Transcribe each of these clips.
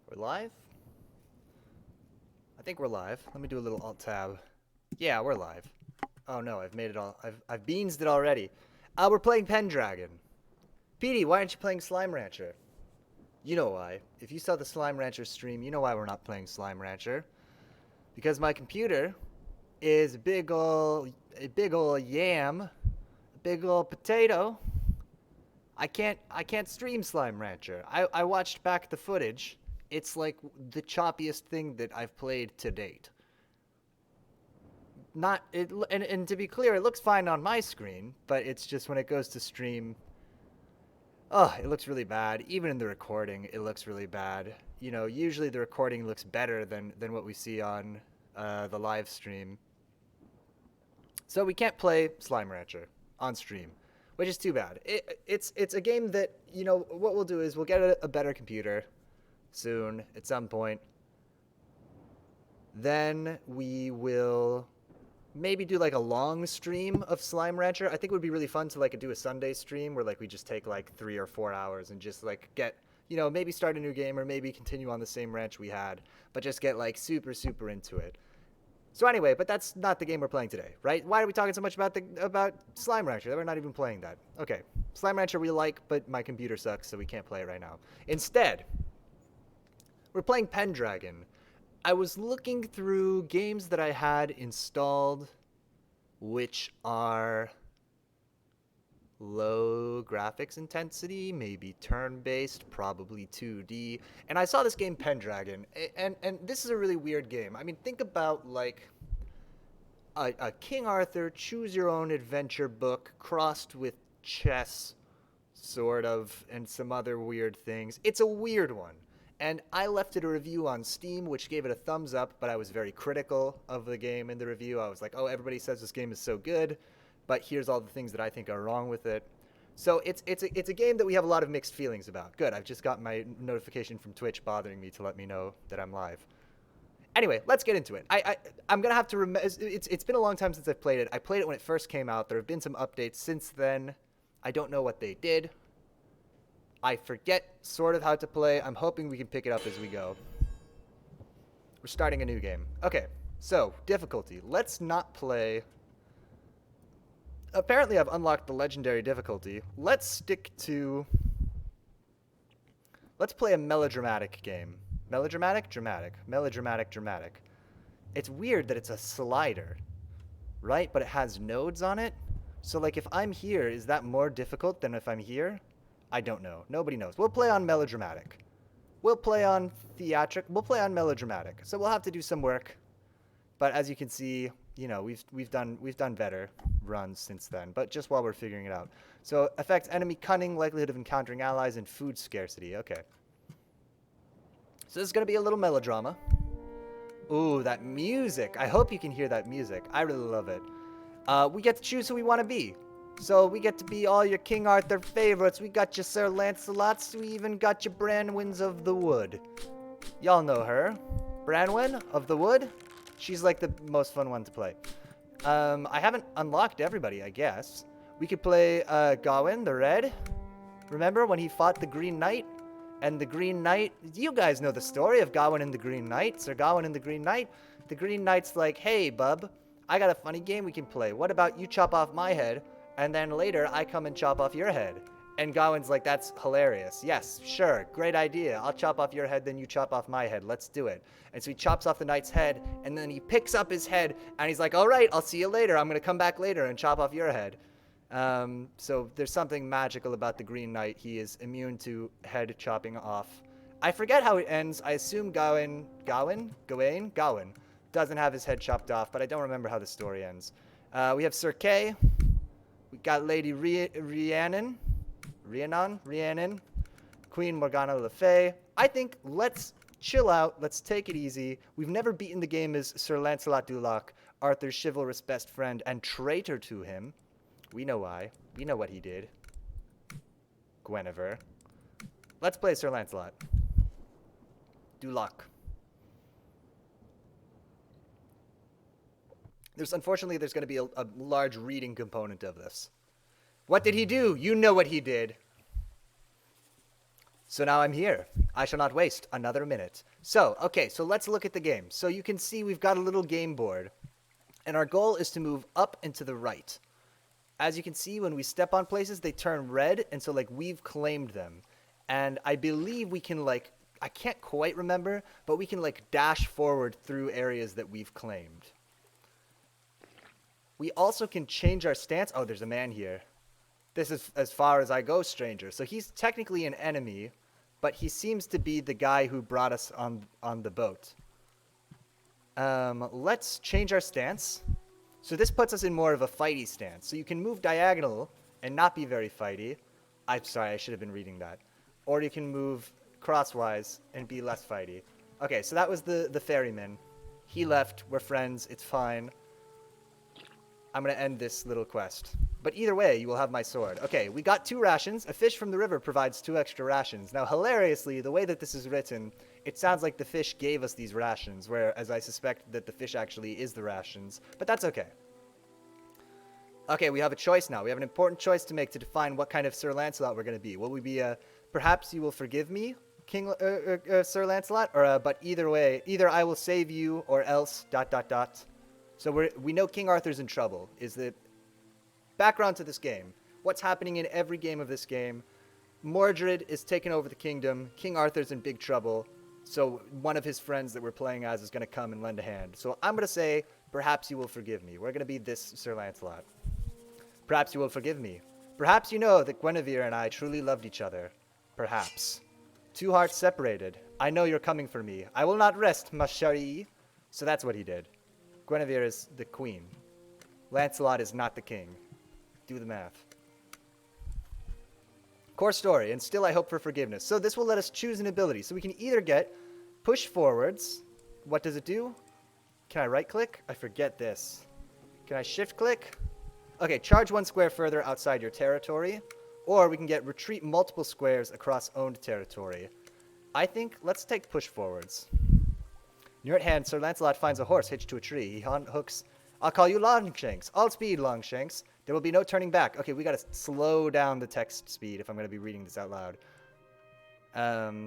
We're live? I think we're live. Let me do a little alt tab. Yeah, we're live. Oh no, I've made it all. I've beansed it already. We're playing Pendragon. Petey, why aren't you playing Slime Rancher? You know why. If you saw the Slime Rancher stream, you know why we're not playing Slime Rancher. Because my computer is a big ol' yam, a big ol' potato. I can't stream Slime Rancher. I watched back the footage. It's like the choppiest thing that I've played to date. Not it and to be clear, it looks fine on my screen, but it's just when it goes to stream, oh, it looks really bad. Even in the recording, it looks really bad. You know, usually the recording looks better than what we see on the live stream. So we can't play Slime Rancher on stream, which is too bad. It's a game that, you know, what we'll do is we'll get a better computer soon at some point. Then we will maybe do like a long stream of Slime Rancher. I think it would be really fun to like do a Sunday stream where like we just take like 3 or 4 hours and just like get, you know, maybe start a new game or maybe continue on the same ranch we had, but just get like super into it. So anyway, but that's not the game we're playing today, right? Why are we talking so much about Slime Rancher? We're not even playing that. Okay, Slime Rancher we like, but my computer sucks, so we can't play it right now. Instead, we're playing Pendragon. I was looking through games that I had installed, which are low graphics intensity, maybe turn-based, probably 2D. And I saw this game Pendragon, and this is a really weird game. I mean, think about like a King Arthur choose your own adventure book crossed with chess, sort of, and some other weird things. It's a weird one. And I left it a review on Steam, which gave it a thumbs up, but I was very critical of the game in the review. I was like, oh, everybody says this game is so good, but here's all the things that I think are wrong with it. So it's a game that we have a lot of mixed feelings about. Good, I've just got my notification from Twitch bothering me to let me know that I'm live. Anyway, let's get into it. I'm gonna have to remember. It's been a long time since I've played it. I played it when it first came out. There have been some updates since then. I don't know what they did. I forget sort of how to play. I'm hoping we can pick it up as we go. We're starting a new game. Okay, so difficulty. Let's not play. Apparently, I've unlocked the legendary difficulty. Let's play a melodramatic game. Melodramatic? Dramatic. Melodramatic, dramatic. It's weird that it's a slider, right? But it has nodes on it. So, like, if I'm here, is that more difficult than if I'm here? I don't know. Nobody knows. We'll play on melodramatic. We'll play on theatric. We'll play on melodramatic. So we'll have to do some work. But as you can see, you know, we've done better runs since then. But just while we're figuring it out. So affects enemy cunning, likelihood of encountering allies, and food scarcity. Okay. So this is gonna be a little melodrama. Ooh, that music. I hope you can hear that music. I really love it. We get to choose who we want to be. So we get to be all your King Arthur favorites. We got your Sir Lancelots. We even got your Branwins of the Wood. Y'all know her. Branwin of the Wood? She's like the most fun one to play. I haven't unlocked everybody, I guess. We could play Gawain, the Red. Remember when he fought the Green Knight? And the Green Knight, you guys know the story of Gawain and the Green Knight. Sir Gawain and the Green Knight. The Green Knight's like, hey, bub, I got a funny game we can play. What about you chop off my head? And then later, I come and chop off your head. And Gawain's like, that's hilarious. Yes, sure, great idea. I'll chop off your head, then you chop off my head. Let's do it. And so he chops off the knight's head, and then he picks up his head, and he's like, all right, I'll see you later. I'm going to come back later and chop off your head. So there's something magical about the Green Knight. He is immune to head chopping off. I forget how it ends. I assume Gawain doesn't have his head chopped off, but I don't remember how the story ends. We have Sir Kay. We got Lady Rhiannon, Queen Morgana Le Fay. I think let's chill out. Let's take it easy. We've never beaten the game as Sir Lancelot du Lac, Arthur's chivalrous best friend and traitor to him. We know why. We know what he did. Guinevere. Let's play Sir Lancelot du Lac. Unfortunately, there's going to be a large reading component of this. What did he do? You know what he did. So now I'm here. I shall not waste another minute. So, okay, so let's look at the game. So you can see we've got a little game board, and our goal is to move up and to the right. As you can see, when we step on places, they turn red, and so, like, we've claimed them. And I believe we can, like, I can't quite remember, but we can, like, dash forward through areas that we've claimed. We also can change our stance. Oh, there's a man here. This is as far as I go, stranger. So he's technically an enemy, but he seems to be the guy who brought us on the boat. Let's change our stance. So this puts us in more of a fighty stance. So you can move diagonal and not be very fighty. I'm sorry, I should have been reading that. Or you can move crosswise and be less fighty. Okay, so that was the ferryman. He left. We're friends. It's fine. I'm going to end this little quest. But either way, you will have my sword. Okay, we got 2 rations. A fish from the river provides 2 extra rations. Now, hilariously, the way that this is written, it sounds like the fish gave us these rations, whereas I suspect that the fish actually is the rations. But that's okay. Okay, we have a choice now. We have an important choice to make to define what kind of Sir Lancelot we're going to be. Will we be perhaps you will forgive me, King Sir Lancelot? Or but either way, either I will save you or else ... So we know King Arthur's in trouble. Is the background to this game. What's happening in every game of this game? Mordred is taking over the kingdom. King Arthur's in big trouble. So one of his friends that we're playing as is going to come and lend a hand. So I'm going to say, perhaps you will forgive me. We're going to be this Sir Lancelot. Perhaps you will forgive me. Perhaps you know that Guinevere and I truly loved each other. Perhaps. 2 hearts separated. I know you're coming for me. I will not rest, ma chérie. So that's what he did. Guinevere is the queen. Lancelot is not the king. Do the math. Core story, and still I hope for forgiveness. So this will let us choose an ability. So we can either get push forwards. What does it do? Can I right click? I forget this. Can I shift click? Okay, charge 1 square further outside your territory. Or we can get retreat multiple squares across owned territory. I think, let's take push forwards. Near at hand, Sir Lancelot finds a horse hitched to a tree. He hooks, I'll call you Longshanks. All speed, Longshanks. There will be no turning back. Okay, we gotta slow down the text speed if I'm gonna be reading this out loud.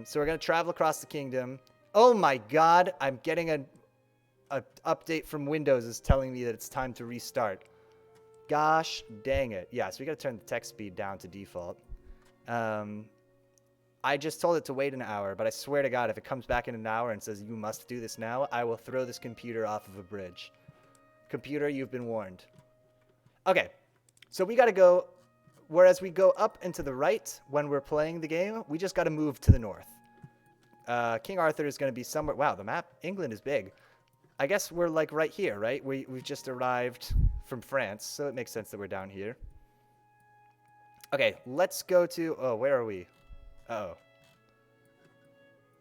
So we're gonna travel across the kingdom. Oh my god, I'm getting a update from Windows is telling me that it's time to restart. Gosh dang it. Yeah, so we gotta turn the text speed down to default. I just told it to wait an hour, but I swear to God, if it comes back in an hour and says you must do this now, I will throw this computer off of a bridge. Computer, you've been warned. Okay, so we gotta go, whereas we go up and to the right when we're playing the game, we just gotta move to the north. King Arthur is gonna be somewhere, wow, the map, England is big. I guess we're like right here, right? We've just arrived from France, so it makes sense that we're down here. Okay, let's go to, oh, where are we? Uh-oh.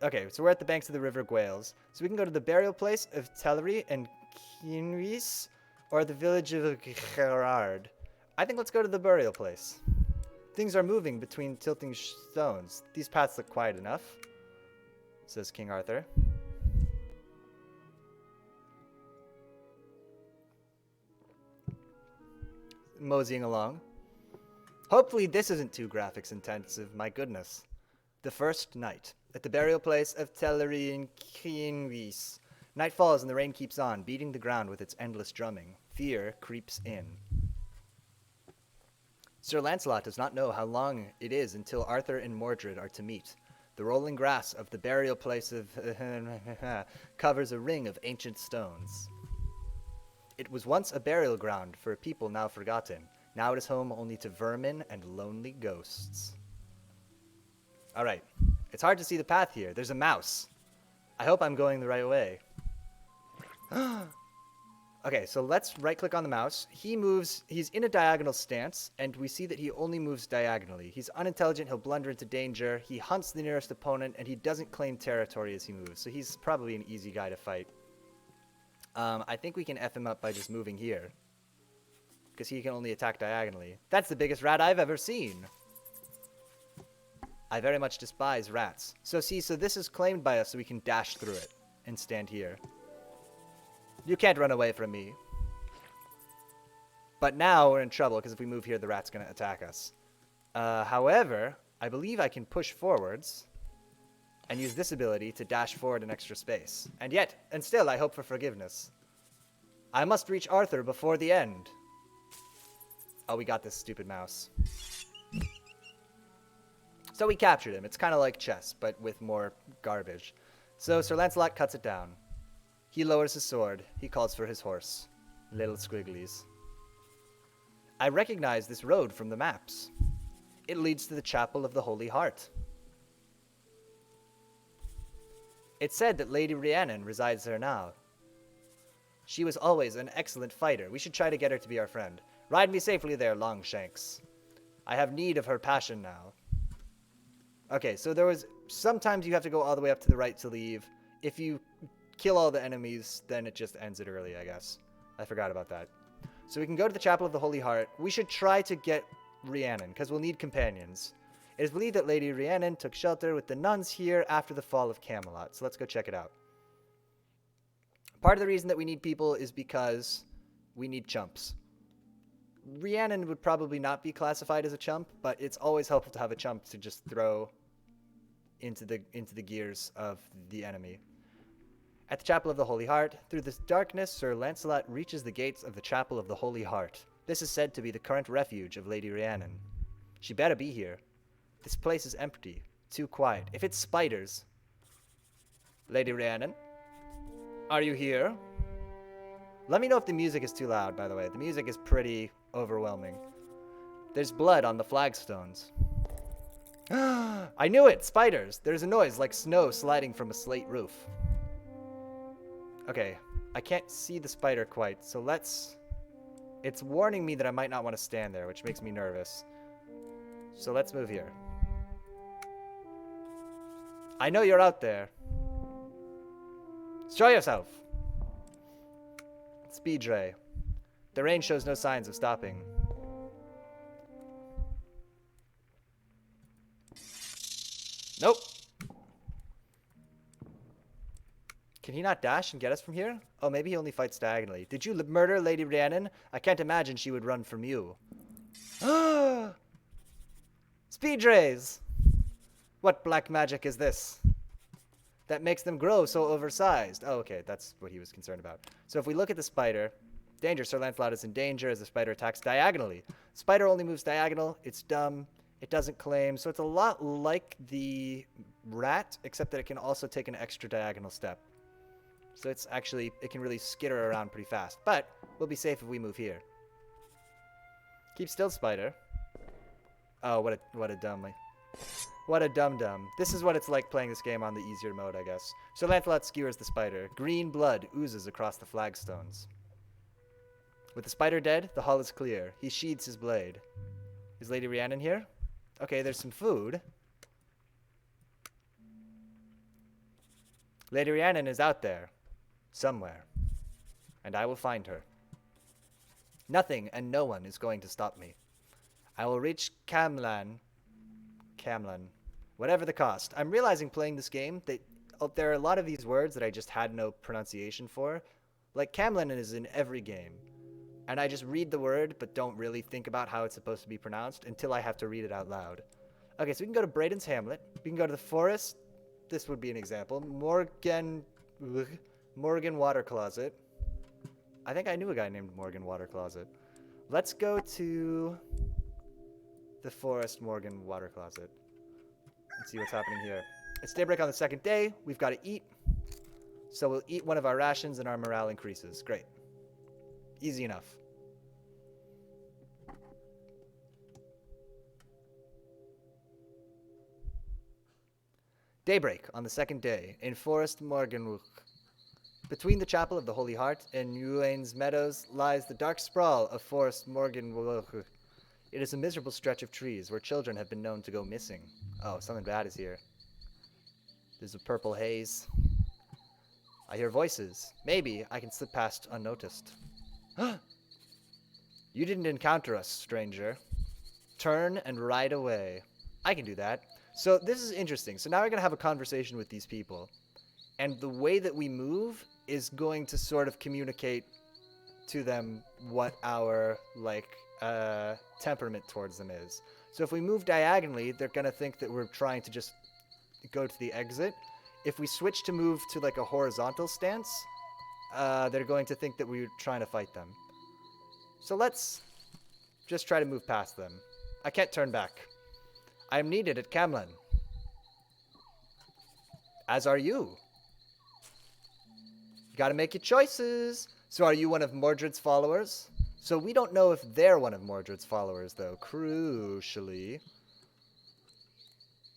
Okay, so we're at the banks of the River Gwales. So we can go to the burial place of Tellery and Kinris, or the village of Gerard. I think let's go to the burial place. Things are moving between tilting stones. These paths look quiet enough, says King Arthur. Moseying along. Hopefully this isn't too graphics intensive, my goodness. The first night. At the burial place of Tellery and Kinris. Night falls and the rain keeps on, beating the ground with its endless drumming. Fear creeps in. Sir Lancelot does not know how long it is until Arthur and Mordred are to meet. The rolling grass of the burial place of covers a ring of ancient stones. It was once a burial ground for a people now forgotten. Now it is home only to vermin and lonely ghosts. All right. It's hard to see the path here. There's a mouse. I hope I'm going the right way. Okay, so let's right-click on the mouse. He moves, he's in a diagonal stance, and we see that he only moves diagonally. He's unintelligent, he'll blunder into danger, he hunts the nearest opponent, and he doesn't claim territory as he moves, so he's probably an easy guy to fight. I think we can F him up by just moving here, because he can only attack diagonally. That's the biggest rat I've ever seen. I very much despise rats. So see, so this is claimed by us, so we can dash through it and stand here. You can't run away from me. But now we're in trouble, because if we move here, the rat's going to attack us. However, I believe I can push forwards and use this ability to dash forward an extra space. And still, I hope for forgiveness. I must reach Arthur before the end. Oh, we got this stupid mouse. So we captured him. It's kind of like chess, but with more garbage. So Sir Lancelot cuts it down. He lowers his sword. He calls for his horse. Little squigglies. I recognize this road from the maps. It leads to the Chapel of the Holy Heart. It's said that Lady Rhiannon resides there now. She was always an excellent fighter. We should try to get her to be our friend. Ride me safely there, Longshanks. I have need of her passion now. Okay, so sometimes you have to go all the way up to the right to leave. If you kill all the enemies, then it just ends it early, I guess. I forgot about that. So we can go to the Chapel of the Holy Heart. We should try to get Rhiannon, because we'll need companions. It is believed that Lady Rhiannon took shelter with the nuns here after the fall of Camelot. So let's go check it out. Part of the reason that we need people is because we need chumps. Rhiannon would probably not be classified as a chump, but it's always helpful to have a chump to just throw into the gears of the enemy. At the Chapel of the Holy Heart, through this darkness, Sir Lancelot reaches the gates of the Chapel of the Holy Heart. This is said to be the current refuge of Lady Rhiannon. She better be here. This place is empty, too quiet. If it's spiders... Lady Rhiannon? Are you here? Let me know if the music is too loud, by the way. The music is pretty overwhelming. There's blood on the flagstones. I knew it! Spiders! There's a noise like snow sliding from a slate roof. Okay, I can't see the spider quite, so let's... It's warning me that I might not want to stand there, which makes me nervous. So let's move here. I know you're out there. Show yourself! Speed ray. The rain shows no signs of stopping. Nope. Can he not dash and get us from here? Oh, maybe he only fights diagonally. Did you murder Lady Rhiannon? I can't imagine she would run from you. Speed rays! What black magic is this? That makes them grow so oversized. Oh, okay, that's what he was concerned about. So if we look at the spider, danger, Sir Lancelot is in danger as the spider attacks diagonally. Spider only moves diagonal, it's dumb, it doesn't claim, so it's a lot like the rat, except that it can also take an extra diagonal step. So it's actually, it can really skitter around pretty fast, but we'll be safe if we move here. Keep still, spider. Oh, what a dummy. What a dum-dum. This is what it's like playing this game on the easier mode, I guess. So Lancelot skewers the spider. Green blood oozes across the flagstones. With the spider dead, the hall is clear. He sheathes his blade. Is Lady Rhiannon here? Okay, there's some food. Lady Rhiannon is out there. Somewhere. And I will find her. Nothing and no one is going to stop me. I will reach Camlan, whatever the cost. I'm realizing playing this game that there are a lot of these words that I just had no pronunciation for. Like Camlan is in every game. And I just read the word but don't really think about how it's supposed to be pronounced until I have to read it out loud. Okay, so we can go to Braden's Hamlet. We can go to the forest. This would be an example. Morgan Water Closet. I think I knew a guy named Morgan Water Closet. Let's go to the forest Morgan Water Closet. Let's see what's happening here. It's daybreak on the second day. We've got to eat. So we'll eat one of our rations and our morale increases. Great. Easy enough. Daybreak on the second day in Forest Morganwood. Between the Chapel of the Holy Heart and Uwain's Meadows lies the dark sprawl of Forest Morganwood. It is a miserable stretch of trees where children have been known to go missing. Oh, something bad is here. There's a purple haze. I hear voices. Maybe I can slip past unnoticed. You didn't encounter us, stranger. Turn and ride away. I can do that. So this is interesting. So now we're going to have a conversation with these people. And the way that we move is going to sort of communicate to them what our, temperament towards them is. So if we move diagonally, they're going to think that we're trying to just go to the exit. If we switch to move to like a horizontal stance, they're going to think that we're trying to fight them. So let's just try to move past them. I can't turn back. I am needed at Camlan. As are you. You gotta make your choices. So are you one of Mordred's followers? So we don't know if they're one of Mordred's followers, though, crucially.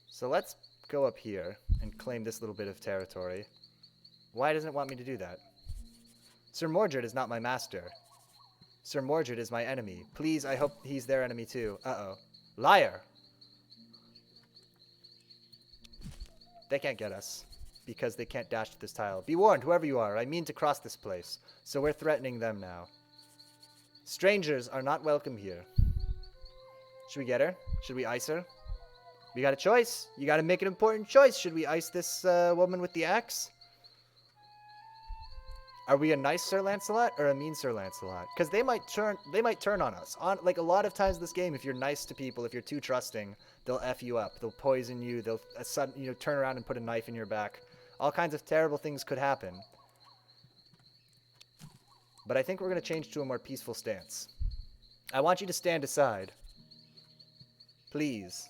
So let's go up here and claim this little bit of territory. Why doesn't it want me to do that? Sir Mordred is not my master. Sir Mordred is my enemy. Please, I hope he's their enemy too. Uh-oh. Liar! They can't get us, because they can't dash to this tile. Be warned, whoever you are, I mean to cross this place. So we're threatening them now. Strangers are not welcome here. Should we get her? Should we ice her? We got a choice. You gotta make an important choice. Should we ice this woman with the axe? Are we a nice Sir Lancelot or a mean Sir Lancelot? Because they might turn on us. Like a lot of times in this game, if you're nice to people, if you're too trusting, they'll F you up. They'll poison you. They'll turn around and put a knife in your back. All kinds of terrible things could happen. But I think we're going to change to a more peaceful stance. I want you to stand aside. Please.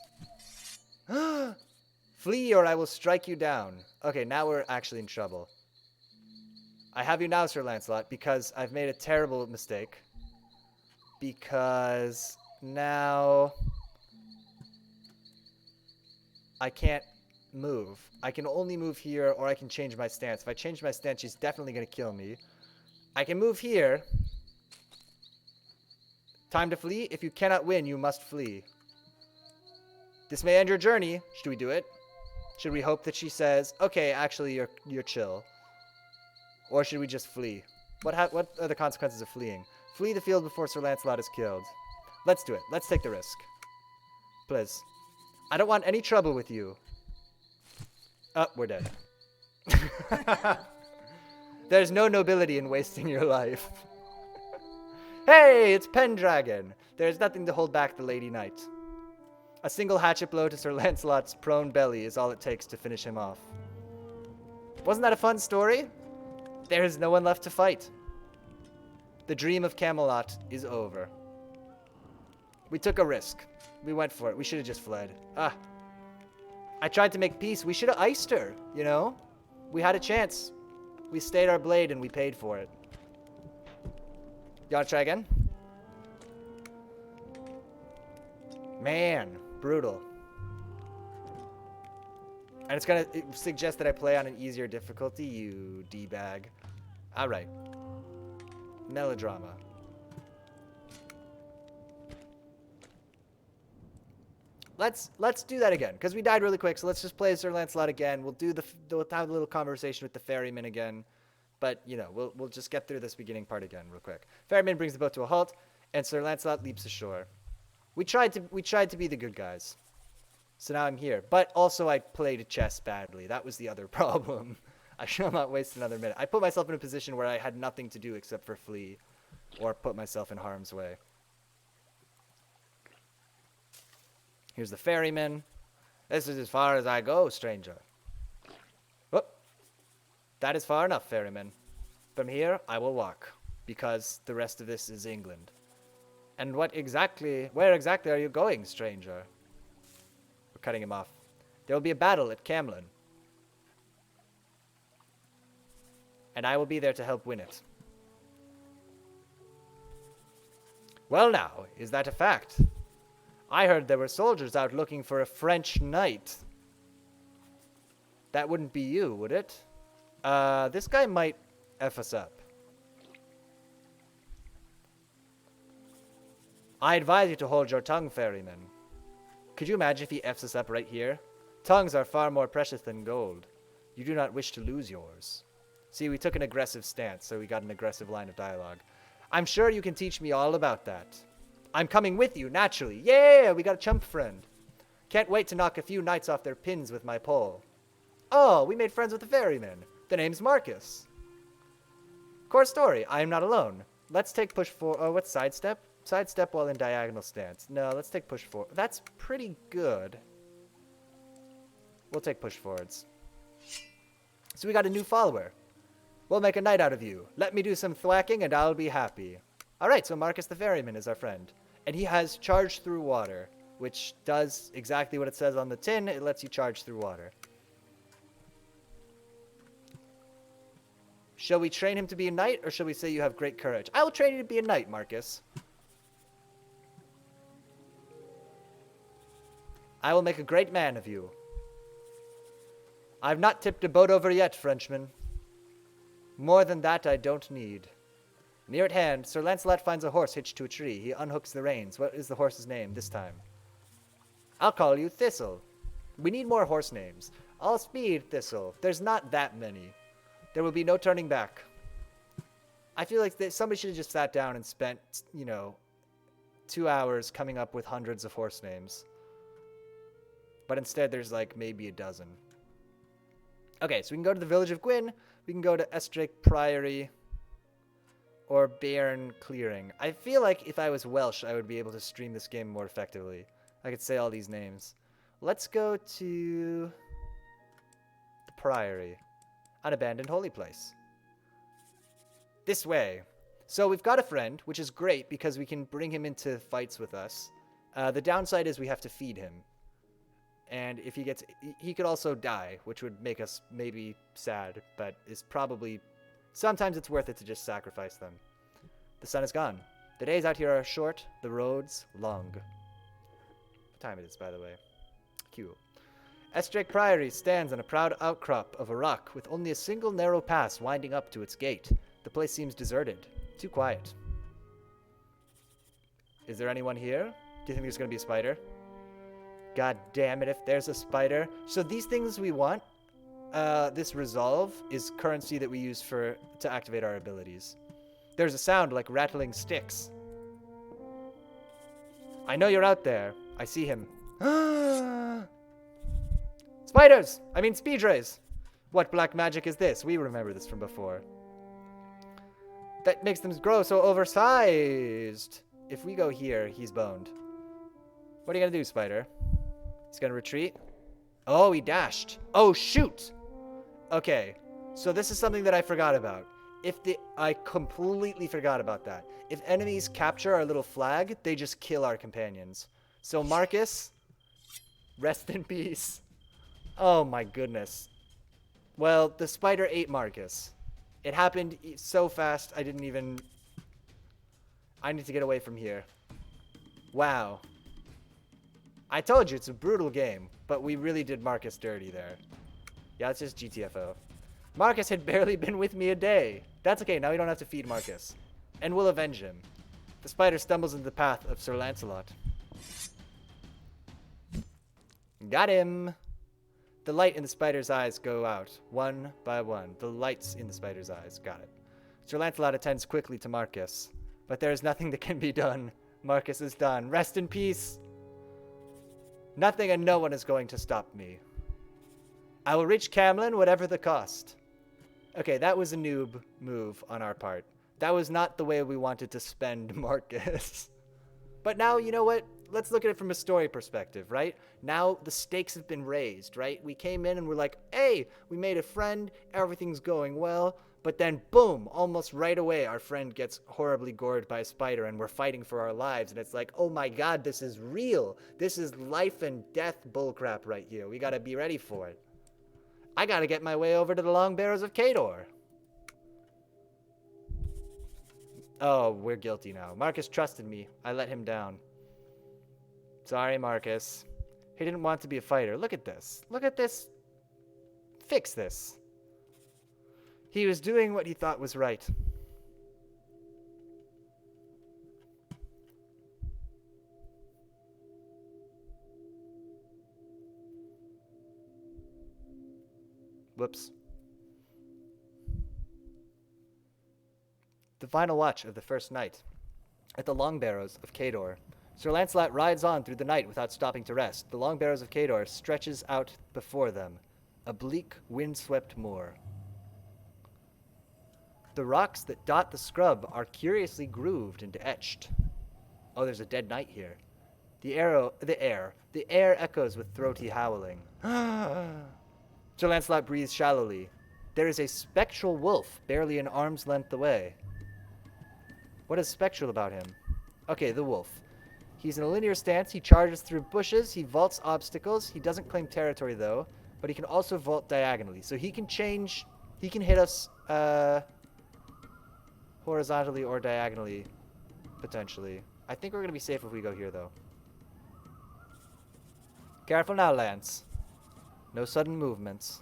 Flee or I will strike you down. Okay, now we're actually in trouble. I have you now, Sir Lancelot, because I've made a terrible mistake. Because now I can't move. I can only move here, or I can change my stance. If I change my stance, she's definitely going to kill me. I can move here. Time to flee. If you cannot win, you must flee. This may end your journey. Should we do it? Should we hope that she says, okay, actually, you're chill? Or should we just flee? What are the consequences of fleeing? Flee the field before Sir Lancelot is killed. Let's do it. Let's take the risk. Please. I don't want any trouble with you. Oh, we're dead. There's no nobility in wasting your life. Hey, it's Pendragon. There's nothing to hold back the Lady Knight. A single hatchet blow to Sir Lancelot's prone belly is all it takes to finish him off. Wasn't that a fun story? There is no one left to fight. The dream of Camelot is over. We took a risk. We went for it. We should have just fled. I tried to make peace. We should have iced her, you know? We had a chance. We stayed our blade and we paid for it. You want to try again? Man, brutal. And it's going to suggest that I play on an easier difficulty, you D-bag. Alright. Melodrama. Let's do that again, because we died really quick, so let's just play Sir Lancelot again. We'll have a little conversation with the ferryman again. But, you know, we'll just get through this beginning part again real quick. Ferryman brings the boat to a halt, and Sir Lancelot leaps ashore. We tried to be the good guys. So now I'm here. But also I played chess badly. That was the other problem. I shall not waste another minute. I put myself in a position where I had nothing to do except for flee. Or put myself in harm's way. Here's the ferryman. This is as far as I go, stranger. Whoop. That is far enough, ferryman. From here, I will walk. Because the rest of this is England. And where exactly are you going, stranger? We're cutting him off. There will be a battle at Camlan. And I will be there to help win it. Well now, is that a fact? I heard there were soldiers out looking for a French knight. That wouldn't be you, would it? This guy might F us up. I advise you to hold your tongue, ferryman. Could you imagine if he F's us up right here? Tongues are far more precious than gold. You do not wish to lose yours. See, we took an aggressive stance, so we got an aggressive line of dialogue. I'm sure you can teach me all about that. I'm coming with you, naturally. Yeah, we got a chump friend. Can't wait to knock a few knights off their pins with my pole. Oh, we made friends with the ferryman. The name's Marcus. Core story, I am not alone. Let's take push for... Oh, what's sidestep? Sidestep while in diagonal stance. No, let's take push forward. That's pretty good. We'll take push forwards. So we got a new follower. We'll make a knight out of you. Let me do some thwacking and I'll be happy. Alright, so Marcus the Ferryman is our friend. And he has charge through water, which does exactly what it says on the tin. It lets you charge through water. Shall we train him to be a knight, or shall we say you have great courage? I will train you to be a knight, Marcus. I will make a great man of you. I've not tipped a boat over yet, Frenchman. More than that I don't need. Near at hand, Sir Lancelot finds a horse hitched to a tree. He unhooks the reins. What is the horse's name this time? I'll call you Thistle. We need more horse names. All speed, Thistle. There's not that many. There will be no turning back. I feel like somebody should have just sat down and spent, 2 hours coming up with hundreds of horse names. But instead, there's like maybe a dozen. Okay, so we can go to the village of Gwyn. We can go to Estrake Priory or Bairn Clearing. I feel like if I was Welsh, I would be able to stream this game more effectively. I could say all these names. Let's go to the Priory. An abandoned holy place. This way. So we've got a friend, which is great because we can bring him into fights with us. The downside is we have to feed him. And if he could also die, which would make us maybe sad, but is probably, sometimes it's worth it to just sacrifice them. The sun is gone. The days out here are short, the roads long. What time it is, by the way? Cool. Estrake Priory stands on a proud outcrop of a rock with only a single narrow pass winding up to its gate. The place seems deserted. Too quiet. Is there anyone here? Do you think there's going to be a spider? God damn it, if there's a spider. So these things we want, this resolve, is currency that we use to activate our abilities. There's a sound like rattling sticks. I know you're out there. I see him. Spiders! I mean speed rays! What black magic is this? We remember this from before. That makes them grow so oversized. If we go here, he's boned. What are you gonna do, spider? He's gonna retreat. Oh, he dashed. Oh, shoot! Okay, so this is something that I forgot about. I completely forgot about that. If enemies capture our little flag, they just kill our companions. So Marcus, rest in peace. Oh my goodness. Well, the spider ate Marcus. It happened so fast, I need to get away from here. Wow. I told you, it's a brutal game, but we really did Marcus dirty there. Yeah, it's just GTFO. Marcus had barely been with me a day. That's okay, now we don't have to feed Marcus. And we'll avenge him. The spider stumbles into the path of Sir Lancelot. Got him! The light in the spider's eyes go out, one by one. The lights in the spider's eyes. Got it. Sir Lancelot attends quickly to Marcus. But there is nothing that can be done. Marcus is done. Rest in peace! Nothing and no one is going to stop me. I will reach Camlin, whatever the cost. Okay, that was a noob move on our part. That was not the way we wanted to spend Marcus. But now, you know what? Let's look at it from a story perspective, right? Now the stakes have been raised, right? We came in and we're like, hey, we made a friend, everything's going well. But then, boom, almost right away, our friend gets horribly gored by a spider and we're fighting for our lives. And it's like, oh my God, this is real. This is life and death bullcrap right here. We gotta be ready for it. I gotta get my way over to the Long Barrows of Cador. Oh, we're guilty now. Marcus trusted me. I let him down. Sorry, Marcus. He didn't want to be a fighter. Look at this. Look at this. Fix this. He was doing what he thought was right. Whoops. The final watch of the first night. At the Long Barrows of Cador. Sir Lancelot rides on through the night without stopping to rest. The Long Barrows of Cador stretches out before them, a bleak, wind-swept moor. The rocks that dot the scrub are curiously grooved and etched. Oh, there's a dead knight here. The air echoes with throaty howling. Sir Lancelot breathes shallowly. There is a spectral wolf barely an arm's length away. What is spectral about him? Okay, the wolf. He's in a linear stance. He charges through bushes. He vaults obstacles. He doesn't claim territory, though, but he can also vault diagonally. So he can change... He can hit us horizontally or diagonally, potentially. I think we're going to be safe if we go here, though. Careful now, Lance. No sudden movements.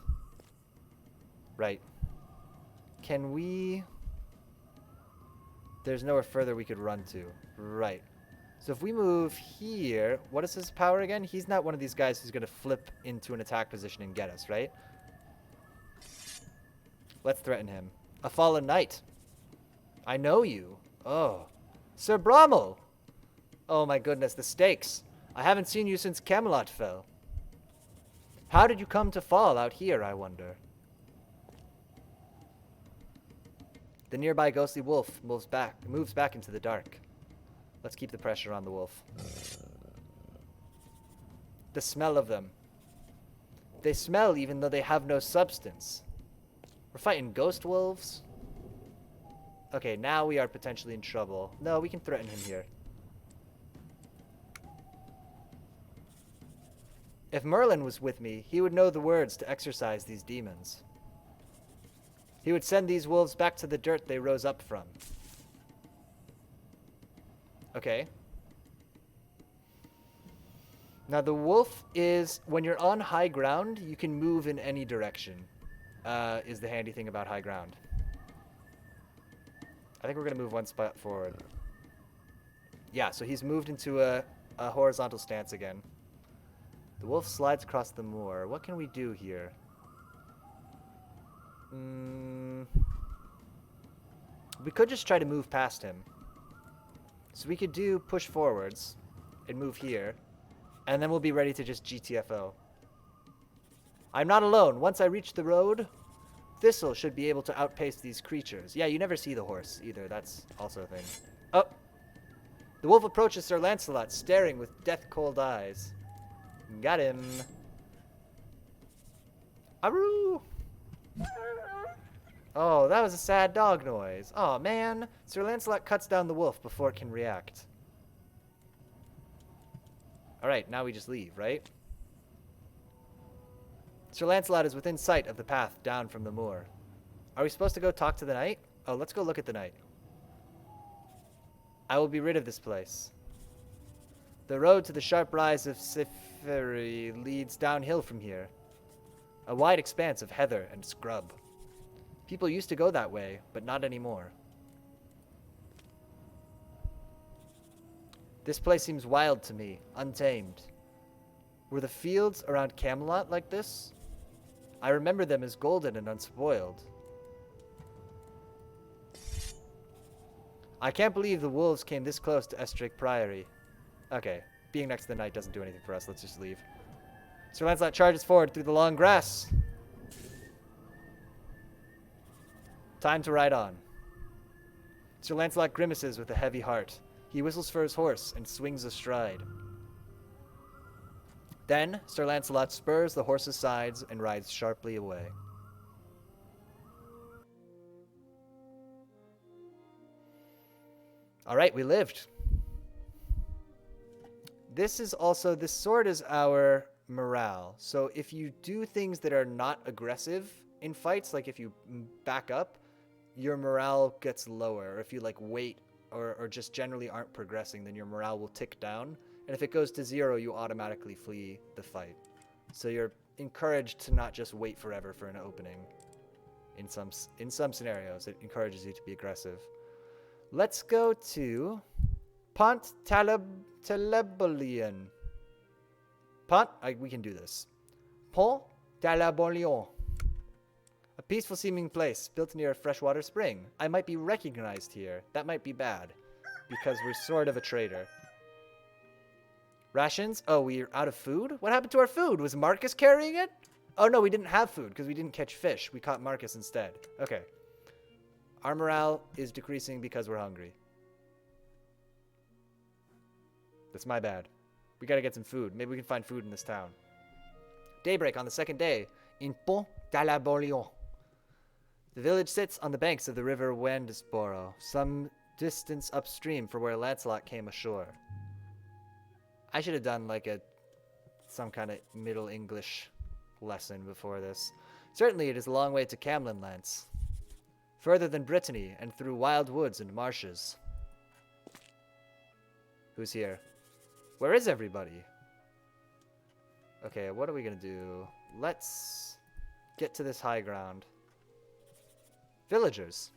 Right. Can we... There's nowhere further we could run to. Right. So if we move here, what is his power again? He's not one of these guys who's going to flip into an attack position and get us, right? Let's threaten him. A fallen knight. I know you. Oh. Sir Brommel. Oh my goodness, the stakes. I haven't seen you since Camelot fell. How did you come to fall out here, I wonder? The nearby ghostly wolf moves back into the dark. Let's keep the pressure on the wolf. The smell of them. They smell even though they have no substance. We're fighting ghost wolves? Okay, now we are potentially in trouble. No, we can threaten him here. If Merlin was with me, he would know the words to exorcise these demons. He would send these wolves back to the dirt they rose up from. Okay. Now the wolf is, when you're on high ground, you can move in any direction, is the handy thing about high ground. I think we're going to move one spot forward. Yeah, so he's moved into a horizontal stance again. The wolf slides across the moor. What can we do here? We could just try to move past him. So we could do push forwards and move here, and then we'll be ready to just GTFO. I'm not alone. Once I reach the road, Thistle should be able to outpace these creatures. Yeah, you never see the horse either. That's also a thing. Oh! The wolf approaches Sir Lancelot, staring with death-cold eyes. Got him. Aroo! Oh, that was a sad dog noise. Oh, man. Sir Lancelot cuts down the wolf before it can react. Alright, now we just leave, right? Sir Lancelot is within sight of the path down from the moor. Are we supposed to go talk to the knight? Oh, let's go look at the knight. I will be rid of this place. The road to the sharp rise of Siferi leads downhill from here. A wide expanse of heather and scrub. People used to go that way, but not anymore. This place seems wild to me, untamed. Were the fields around Camelot like this? I remember them as golden and unspoiled. I can't believe the wolves came this close to Estrick Priory. Okay, being next to the knight doesn't do anything for us. Let's just leave. Sir Lancelot charges forward through the long grass. Time to ride on. Sir Lancelot grimaces with a heavy heart. He whistles for his horse and swings astride. Then, Sir Lancelot spurs the horse's sides and rides sharply away. Alright, we lived. This sword is our morale. So if you do things that are not aggressive in fights, like if you back up, your morale gets lower. Or if you wait or just generally aren't progressing, then your morale will tick down. And if it goes to 0, you automatically flee the fight. So you're encouraged to not just wait forever for an opening. In some scenarios, it encourages you to be aggressive. Let's go to Pont Talabolian. We can do this. Pont Talabolian. A peaceful seeming place built near a freshwater spring. I might be recognized here. That might be bad, because we're sort of a traitor. Rations? Oh, we're out of food? What happened to our food? Was Marcus carrying it? Oh no, we didn't have food because we didn't catch fish. We caught Marcus instead. Okay. Our morale is decreasing because we're hungry. That's my bad. We gotta get some food. Maybe we can find food in this town. Daybreak on the second day. In Pont d'Alabolion. The village sits on the banks of the river Wendesboro, some distance upstream from where Lancelot came ashore. I should have done like some kind of Middle English lesson before this. Certainly it is a long way to Camlin Lance. Further than Brittany and through wild woods and marshes. Who's here? Where is everybody? Okay, what are we gonna do? Let's get to this high ground. Villagers.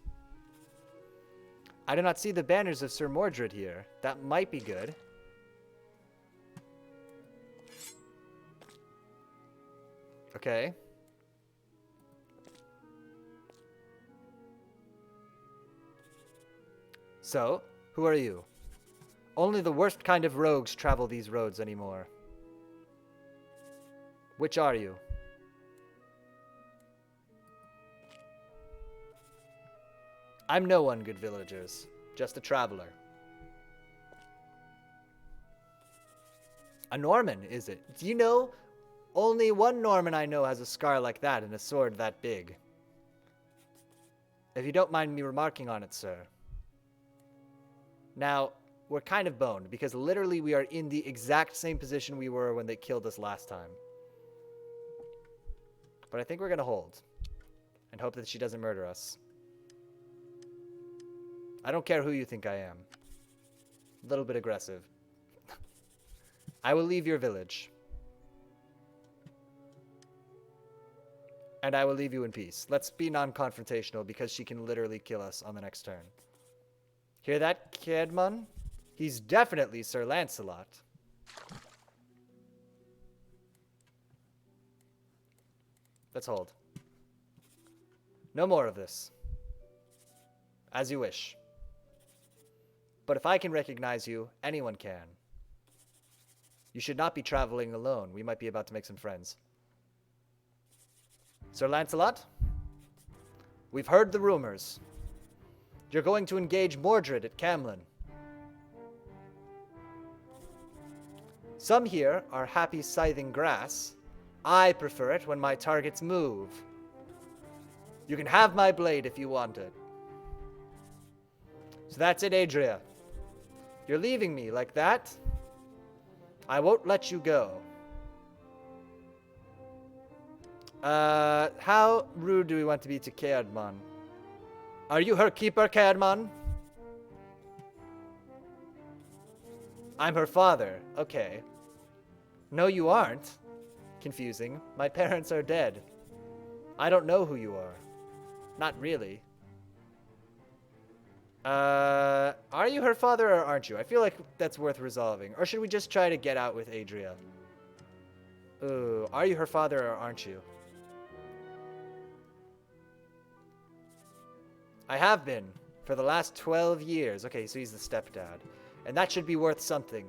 I do not see the banners of Sir Mordred here. That might be good. Okay. So, who are you? Only the worst kind of rogues travel these roads anymore. Which are you? I'm no one, good villagers. Just a traveler. A Norman, is it? Do you know? Only one Norman I know has a scar like that and a sword that big. If you don't mind me remarking on it, sir. Now, we're kind of boned, because literally we are in the exact same position we were when they killed us last time. But I think we're going to hold. And hope that she doesn't murder us. I don't care who you think I am. A little bit aggressive. I will leave your village. And I will leave you in peace. Let's be non-confrontational, because she can literally kill us on the next turn. Hear that, Cadmon? He's definitely Sir Lancelot. Let's hold. No more of this. As you wish. But if I can recognize you, anyone can. You should not be traveling alone. We might be about to make some friends. Sir Lancelot? We've heard the rumors. You're going to engage Mordred at Camlin. Some here are happy scything grass. I prefer it when my targets move. You can have my blade if you want it. So that's it, Adria. You're leaving me like that? I won't let you go. How rude do we want to be to Caedmon? Are you her keeper, Caedmon? I'm her father. Okay. No, you aren't. Confusing. My parents are dead. I don't know who you are. Not really. Are you her father or aren't you? I feel like that's worth resolving. Or should we just try to get out with Adria? Ooh, are you her father or aren't you? I have been for the last 12 years. Okay, so he's the stepdad. And that should be worth something.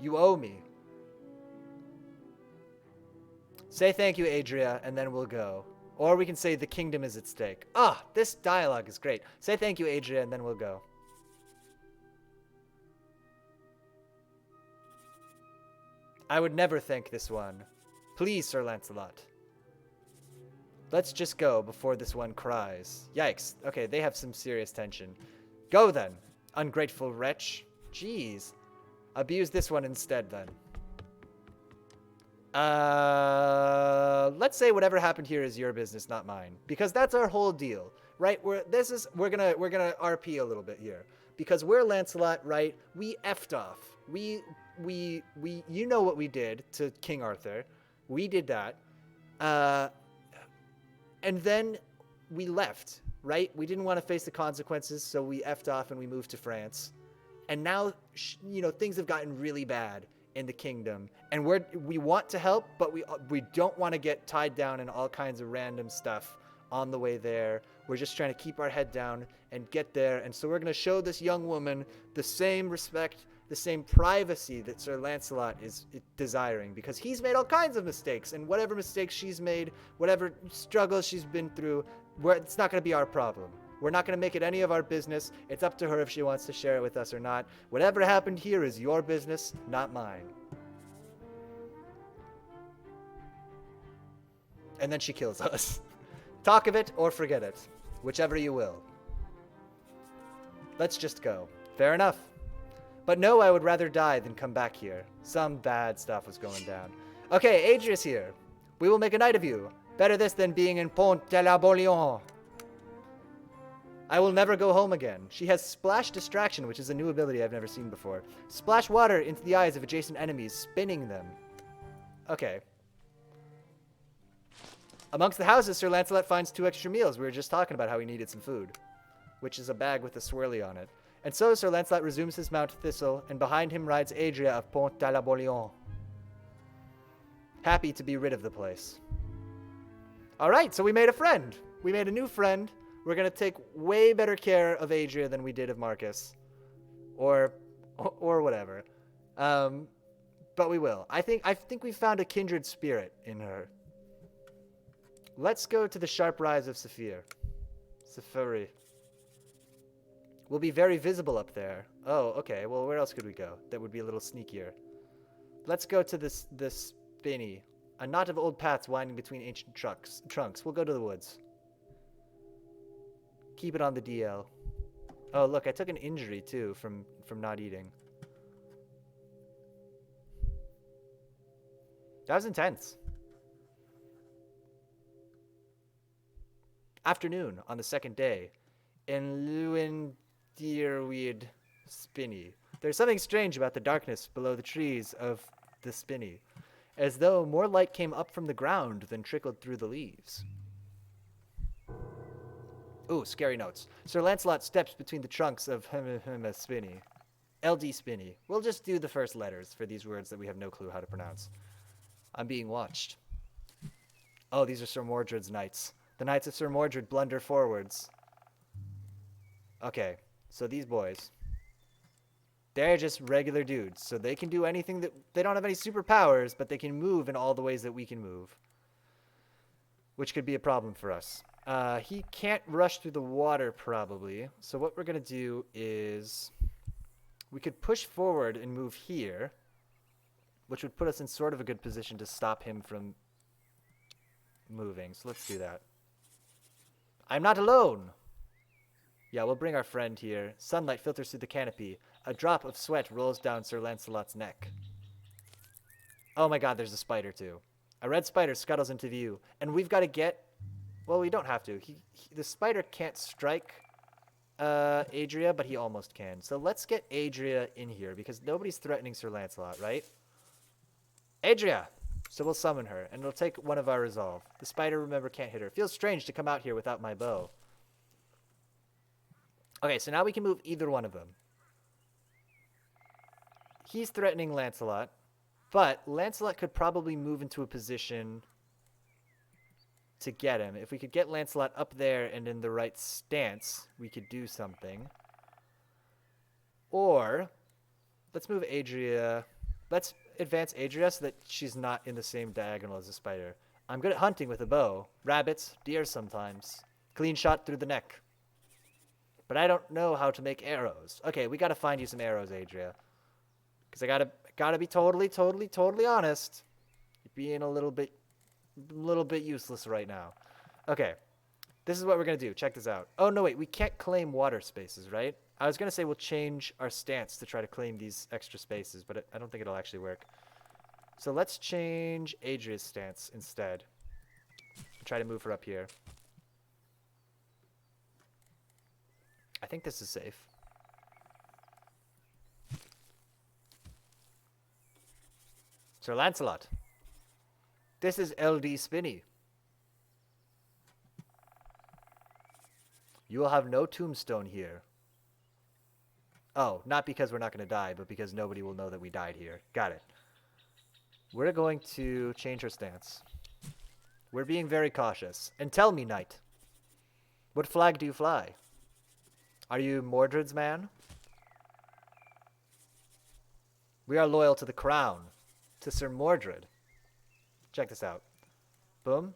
You owe me. Say thank you, Adria, and then we'll go. Or we can say the kingdom is at stake. Ah, this dialogue is great. Say thank you, Adria, and then we'll go. I would never thank this one. Please, Sir Lancelot. Let's just go before this one cries. Yikes. Okay, they have some serious tension. Go then, ungrateful wretch. Jeez. Abuse this one instead then. Let's say whatever happened here is your business, not mine, because that's our whole deal, right? We're gonna RP a little bit here, because we're Lancelot, right? We effed off. We you know what we did to King Arthur. We did that, and then we left, right? We didn't want to face the consequences, so we effed off and we moved to France, and now things have gotten really bad in the kingdom, and we want to help, but we don't want to get tied down in all kinds of random stuff on the way there. We're just trying to keep our head down and get there, and so we're going to show this young woman the same respect, the same privacy that Sir Lancelot is desiring, because he's made all kinds of mistakes, and whatever mistakes she's made, whatever struggles she's been through, it's not going to be our problem. We're not going to make it any of our business. It's up to her if she wants to share it with us or not. Whatever happened here is your business, not mine. And then she kills us. Talk of it or forget it. Whichever you will. Let's just go. Fair enough. But no, I would rather die than come back here. Some bad stuff was going down. Okay, Adria's here. We will make a night of you. Better this than being in Pont de la Bouillon. I will never go home again. She has Splash Distraction, which is a new ability I've never seen before. Splash water into the eyes of adjacent enemies, spinning them. Okay. Amongst the houses, Sir Lancelot finds 2 extra meals. We were just talking about how he needed some food. Which is a bag with a swirly on it. And so Sir Lancelot resumes his mount Thistle, and behind him rides Adria of Pont de la Bouillon. Happy to be rid of the place. Alright, so we made a friend. We made a new friend. We're going to take way better care of Adria than we did of Marcus. Or whatever. But we will. I think we found a kindred spirit in her. Let's go to the sharp rise of Saphir. Saphiri. We'll be very visible up there. Oh, okay. Well, where else could we go? That would be a little sneakier. Let's go to this Spinny. A knot of old paths winding between ancient trunks. We'll go to the woods. Keep it on the DL. Oh, look, I took an injury, too, from not eating. That was intense. Afternoon on the second day. In Luendirweed Spinny. There's something strange about the darkness below the trees of the Spinny. As though more light came up from the ground than trickled through the leaves. Ooh, scary notes. Sir Lancelot steps between the trunks of Spinny. LD Spinny. We'll just do the first letters for these words that we have no clue how to pronounce. I'm being watched. Oh, these are Sir Mordred's knights. The knights of Sir Mordred blunder forwards. Okay, so these boys. They're just regular dudes, so they can do anything that... They don't have any superpowers, but they can move in all the ways that we can move. Which could be a problem for us. He can't rush through the water, probably. So what we're going to do is... We could push forward and move here. Which would put us in sort of a good position to stop him from moving. So let's do that. I'm not alone! Yeah, we'll bring our friend here. Sunlight filters through the canopy. A drop of sweat rolls down Sir Lancelot's neck. Oh my god, there's a spider too. A red spider scuttles into view. And we've got to get... Well, we don't have to. The spider can't strike Adria, but he almost can. So let's get Adria in here, because nobody's threatening Sir Lancelot, right? Adria! So we'll summon her, and it'll take one of our resolve. The spider, remember, can't hit her. Feels strange to come out here without my bow. Okay, so now we can move either one of them. He's threatening Lancelot, but Lancelot could probably move into a position to get him. If we could get Lancelot up there and in the right stance, we could do something. Or, let's move Adria. Let's advance Adria so that she's not in the same diagonal as the spider. I'm good at hunting with a bow. Rabbits, deer sometimes. Clean shot through the neck. But I don't know how to make arrows. Okay, we gotta find you some arrows, Adria. Because I gotta be totally honest. You're being a little bit useless right now. Okay, this is what we're gonna do. Check this out. Oh, no, wait, we can't claim water spaces, right? I was gonna say we'll change our stance to try to claim these extra spaces, but I don't think it'll actually work. So let's change Adria's stance instead. Try to move her up here. I think this is safe. Sir Lancelot. This is LD Spinny. You will have no tombstone here. Oh, not because we're not going to die, but because nobody will know that we died here. Got it. We're going to change our stance. We're being very cautious. And tell me, knight, what flag do you fly? Are you Mordred's man? We are loyal to the crown, to Sir Mordred. Check this out. Boom.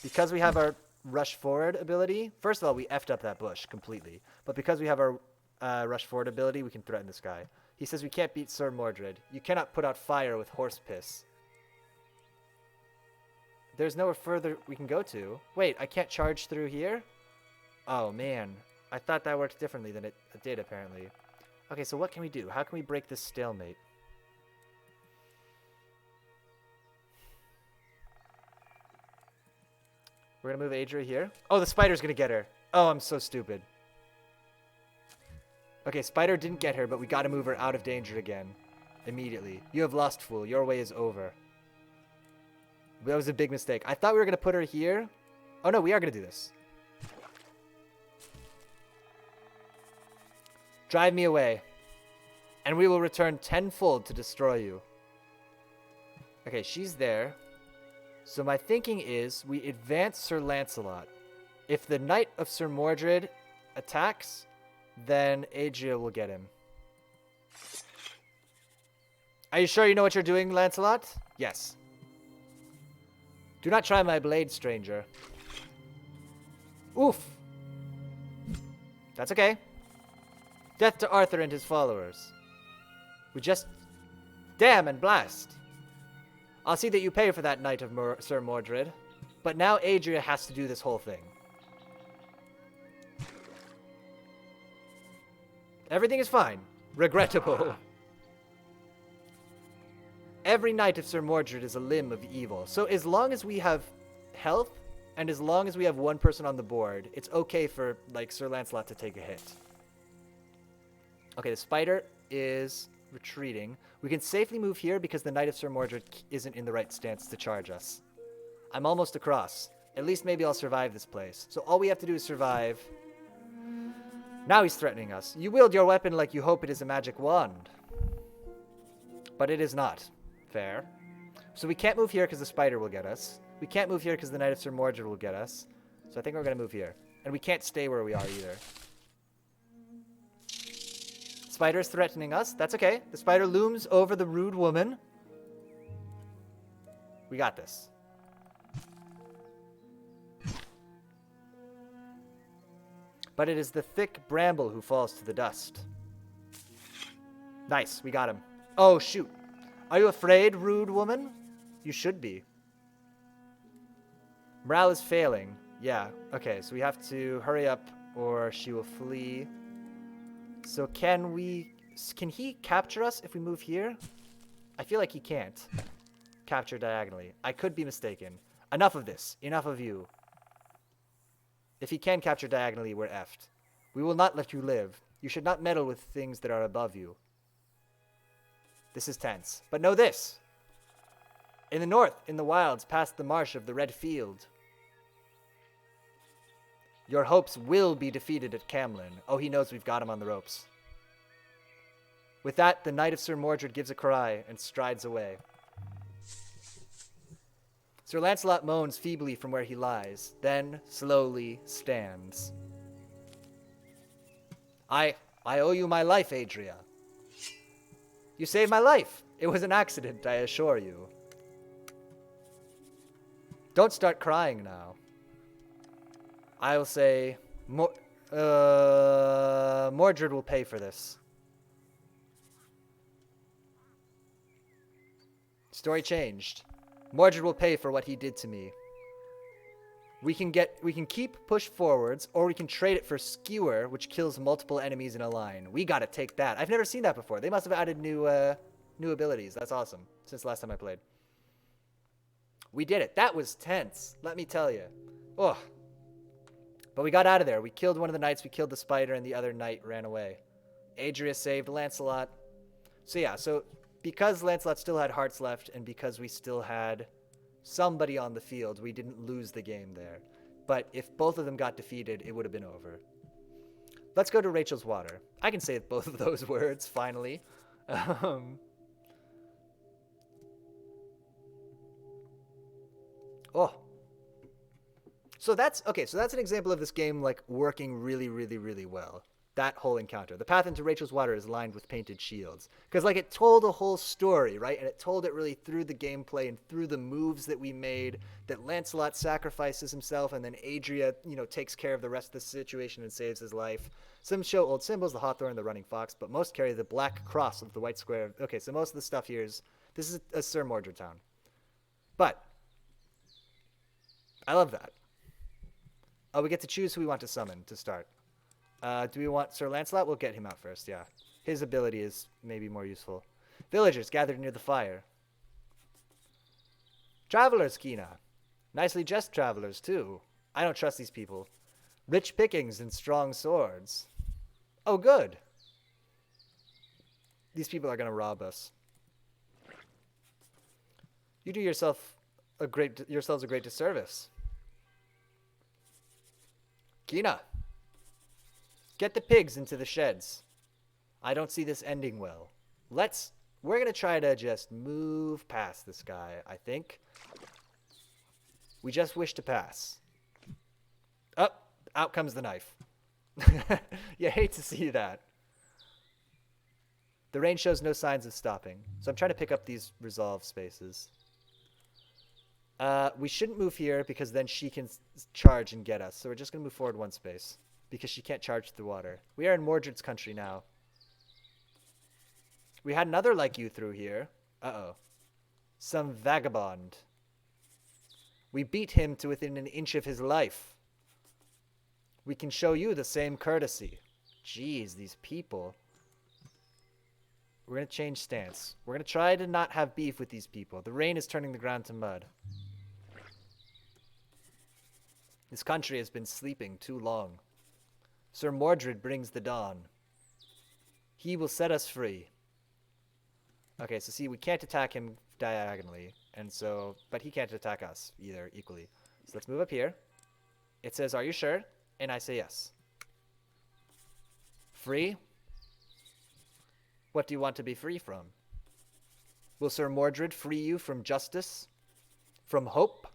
Because we have our rush forward ability, first of all, we effed up that bush completely. But because we have our rush forward ability, we can threaten this guy. He says we can't beat Sir Mordred. You cannot put out fire with horse piss. There's nowhere further we can go to. Wait, I can't charge through here? Oh, man. I thought that worked differently than it did, apparently. Okay, so what can we do? How can we break this stalemate? We're going to move Adria here. Oh, the spider's going to get her. Oh, I'm so stupid. Okay, spider didn't get her, but we got to move her out of danger again. Immediately. You have lost, fool. Your way is over. That was a big mistake. I thought we were going to put her here. Oh, no, we are going to do this. Drive me away, and we will return tenfold to destroy you. Okay, she's there. So my thinking is we advance Sir Lancelot. If the Knight of Sir Mordred attacks, then Adria will get him. Are you sure you know what you're doing, Lancelot? Yes. Do not try my blade, stranger. Oof. That's okay. Death to Arthur and his followers. We just... Damn and blast. I'll see that you pay for that Knight of Sir Mordred. But now Adria has to do this whole thing. Everything is fine. Regrettable. Every Knight of Sir Mordred is a limb of evil. So as long as we have health, and as long as we have one person on the board, it's okay for, like, Sir Lancelot to take a hit. Okay, the spider is retreating. We can safely move here because the Knight of Sir Mordred isn't in the right stance to charge us. I'm almost across. At least maybe I'll survive this place. So all we have to do is survive. Now he's threatening us. You wield your weapon like you hope it is a magic wand. But it is not. Fair. So we can't move here because the spider will get us. We can't move here because the Knight of Sir Mordred will get us. So I think we're going to move here. And we can't stay where we are either. Spider is threatening us. That's okay. The spider looms over the rude woman. We got this. But it is the thick bramble who falls to the dust. Nice. We got him. Oh, shoot. Are you afraid, rude woman? You should be. Morale is failing. Yeah. Okay, so we have to hurry up or she will flee. So can he capture us if we move here? I feel like he can't. Capture diagonally. I could be mistaken. Enough of this. Enough of you. If he can capture diagonally, we're effed. We will not let you live. You should not meddle with things that are above you. This is tense. But know this. In the north, in the wilds, past the marsh of the Red Field, your hopes will be defeated at Camlin. Oh, he knows we've got him on the ropes. With that, the Knight of Sir Mordred gives a cry and strides away. Sir Lancelot moans feebly from where he lies, then slowly stands. I owe you my life, Adria. You saved my life. It was an accident, I assure you. Don't start crying now. I will say, Mordred will pay for this. Story changed. Mordred will pay for what he did to me. We can keep push forwards, or we can trade it for Skewer, which kills multiple enemies in a line. We gotta take that. I've never seen that before. They must have added new abilities. That's awesome. Since the last time I played. We did it. That was tense. Let me tell you. Oh. But we got out of there. We killed one of the knights. We killed the spider, and the other knight ran away. Adria saved Lancelot. So yeah, so because Lancelot still had hearts left, and because we still had somebody on the field, we didn't lose the game there. But if both of them got defeated, it would have been over. Let's go to Rachel's Water. I can say both of those words, finally. Oh. So that's an example of this game, like, working really, really, really well. That whole encounter. The path into Rachel's Water is lined with painted shields. Because, like, it told a whole story, right? And it told it really through the gameplay and through the moves that we made, that Lancelot sacrifices himself, and then Adria, takes care of the rest of the situation and saves his life. Some show old symbols, the hawthorn, the running fox, but most carry the black cross of the white square. Okay, so most of the stuff here is... This is a Sir Mordred town. But I love that. Oh, we get to choose who we want to summon to start. Do we want Sir Lancelot? We'll get him out first, yeah. His ability is maybe more useful. Villagers gathered near the fire. Travelers, Kina. Nicely dressed travelers, too. I don't trust these people. Rich pickings and strong swords. Oh, good. These people are going to rob us. You do yourselves a great disservice. Kina. Get the pigs into the sheds. I don't see this ending well. We're going to try to just move past this guy, I think. We just wish to pass. Oh, out comes the knife. You hate to see that. The rain shows no signs of stopping, so I'm trying to pick up these resolve spaces. We shouldn't move here because then she can charge and get us, so we're just going to move forward one space. Because she can't charge through water. We are in Mordred's country now. We had another like you through here. Uh-oh. Some vagabond. We beat him to within an inch of his life. We can show you the same courtesy. Jeez, these people. We're going to change stance. We're going to try to not have beef with these people. The rain is turning the ground to mud. This country has been sleeping too long. Sir Mordred brings the dawn. He will set us free. Okay, so see, we can't attack him diagonally, but he can't attack us either equally. So let's move up here. It says, are you sure? And I say yes. Free? What do you want to be free from? Will Sir Mordred free you from justice? From hope?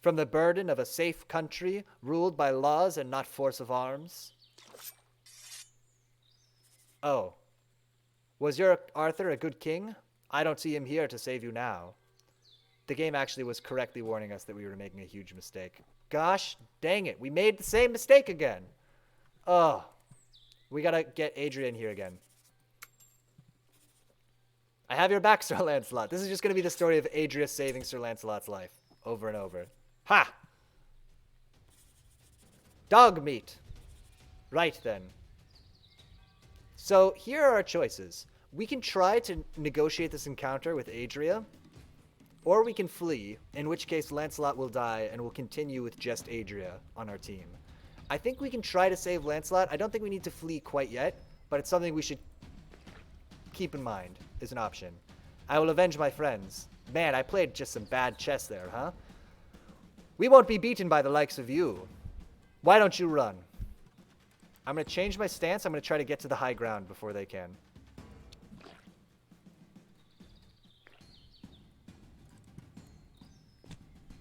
From the burden of a safe country ruled by laws and not force of arms? Oh. Was your Arthur a good king? I don't see him here to save you now. The game actually was correctly warning us that we were making a huge mistake. Gosh dang it. We made the same mistake again. Oh. We gotta get Adria in here again. I have your back, Sir Lancelot. This is just gonna be the story of Adria saving Sir Lancelot's life. Over and over. Ha! Dog meat. Right then. So here are our choices. We can try to negotiate this encounter with Adria, or we can flee, in which case Lancelot will die and we'll continue with just Adria on our team. I think we can try to save Lancelot. I don't think we need to flee quite yet, but it's something we should keep in mind as an option. I will avenge my friends. Man, I played just some bad chess there, huh? We won't be beaten by the likes of you. Why don't you run? I'm going to change my stance. I'm going to try to get to the high ground before they can.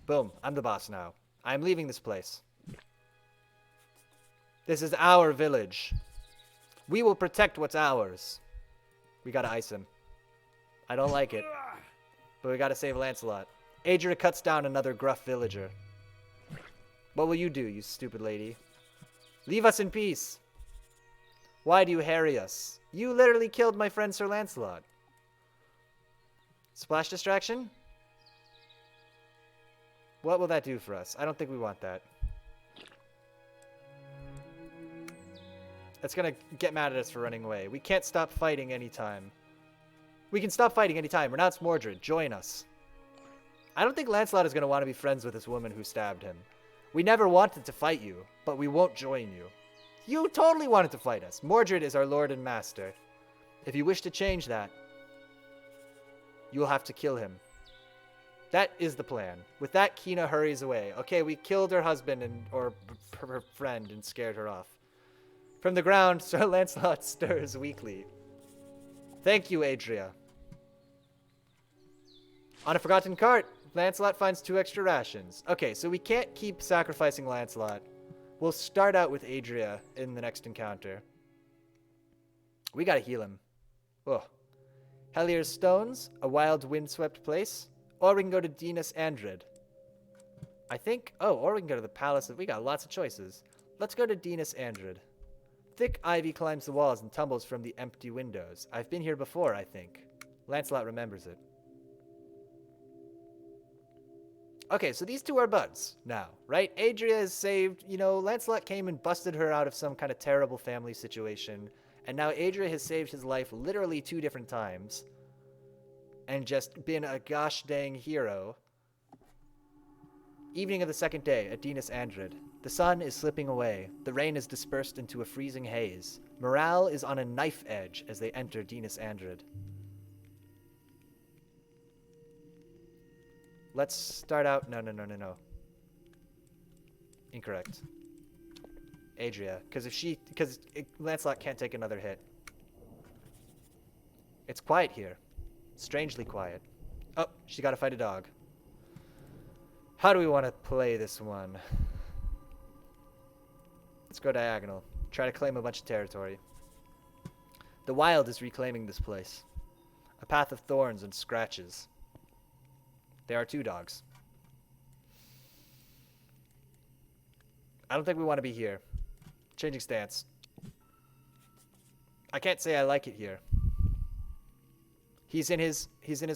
Boom. I'm the boss now. I'm leaving this place. This is our village. We will protect what's ours. We got to ice him. I don't like it. But we got to save Lancelot. Adria cuts down another gruff villager. What will you do, you stupid lady? Leave us in peace. Why do you harry us? You literally killed my friend Sir Lancelot. Splash distraction? What will that do for us? I don't think we want that. That's gonna get mad at us for running away. We can't stop fighting anytime. We can stop fighting anytime. Renounce Mordred. Join us. I don't think Lancelot is gonna want to be friends with this woman who stabbed him. We never wanted to fight you, but we won't join you. You totally wanted to fight us. Mordred is our lord and master. If you wish to change that, you will have to kill him. That is the plan. With that, Kina hurries away. Okay, we killed her husband or her friend and scared her off. From the ground, Sir Lancelot stirs weakly. Thank you, Adria. On a forgotten cart, Lancelot finds 2 extra rations. Okay, so we can't keep sacrificing Lancelot We'll start out with Adria in the next encounter. We gotta heal him. Ugh. Hellier's Stones, a wild windswept place, or we can go to Dinas Andrid. I think, or we can go to the Palace we got lots of choices. Let's go to Dinas Andrid. Thick ivy climbs the walls and tumbles from the empty windows. I've been here before, I think. Lancelot remembers it. Okay, so these two are buds now, right? Adria is saved. You know, Lancelot came and busted her out of some kind of terrible family situation. And now Adria has saved his life literally 2 different times. And just been a gosh dang hero. Evening of the 2nd day at Dinas Andrid. The sun is slipping away. The rain is dispersed into a freezing haze. Morale is on a knife edge as they enter Dinas Andrid. Let's start out... No. Incorrect. Adria. Because Lancelot can't take another hit. It's quiet here. Strangely quiet. Oh, she gotta fight a dog. How do we want to play this one? Let's go diagonal. Try to claim a bunch of territory. The wild is reclaiming this place. A path of thorns and scratches. There are 2 dogs. I don't think we want to be here. Changing stance. I can't say I like it here. He's in his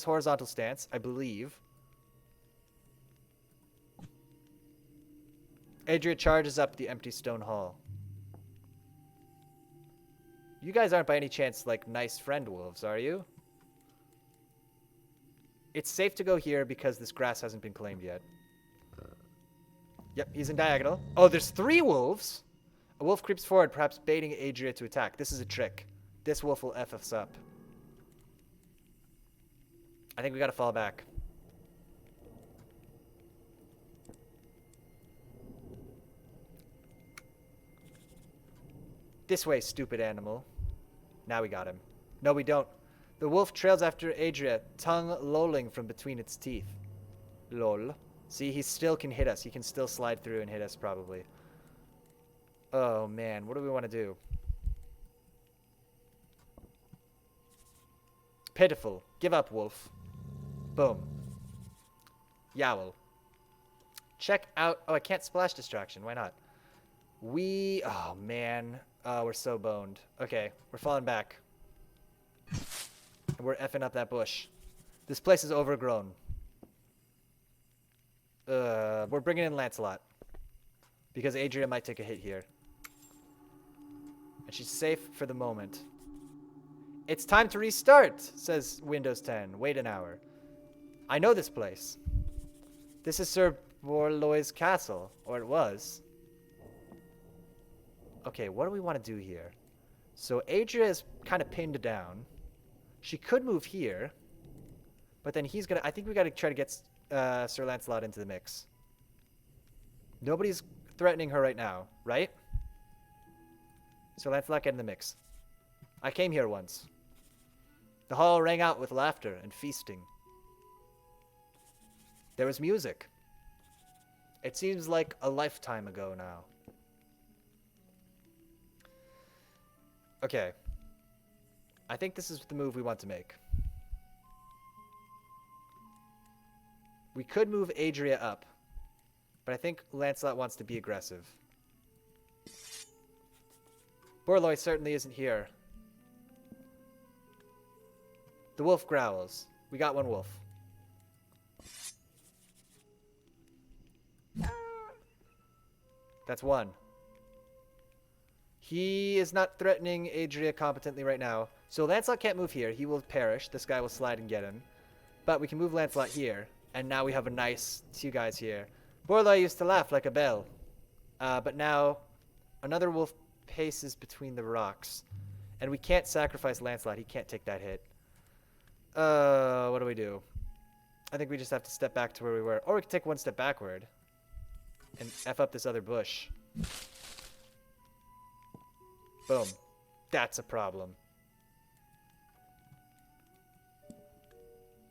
horizontal stance, I believe. Adria charges up the empty stone hall. You guys aren't by any chance like nice friend wolves, are you? It's safe to go here because this grass hasn't been claimed yet. Yep, he's in diagonal. Oh, there's 3 wolves! A wolf creeps forward, perhaps baiting Adria to attack. This is a trick. This wolf will F us up. I think we gotta fall back. This way, stupid animal. Now we got him. No, we don't. The wolf trails after Adria, tongue lolling from between its teeth. Lol. See, he still can hit us. He can still slide through and hit us, probably. Oh, man. What do we want to do? Pitiful. Give up, wolf. Boom. Yowl. Check out... Oh, I can't splash distraction. Why not? Oh, man. Oh, we're so boned. Okay, we're falling back. We're effing up that bush. This place is overgrown. We're bringing in Lancelot. Because Adria might take a hit here. And she's safe for the moment. It's time to restart, says Windows 10. Wait an hour. I know this place. This is Sir Borloy's castle. Or it was. Okay, what do we want to do here? So Adria is kind of pinned down. She could move here. But then he's going to... I think we got to try to get Sir Lancelot into the mix. Nobody's threatening her right now, right? Sir Lancelot, get in the mix. I came here once. The hall rang out with laughter and feasting. There was music. It seems like a lifetime ago now. Okay. I think this is the move we want to make. We could move Adria up, but I think Lancelot wants to be aggressive. Borloy certainly isn't here. The wolf growls. We got 1 wolf. That's 1. He is not threatening Adria competently right now. So Lancelot can't move here. He will perish. This guy will slide and get him. But we can move Lancelot here. And now we have a nice 2 guys here. Borloy used to laugh like a bell. But now another wolf paces between the rocks. And we can't sacrifice Lancelot. He can't take that hit. What do we do? I think we just have to step back to where we were. Or we can take 1 step backward. And F up this other bush. Boom. That's a problem.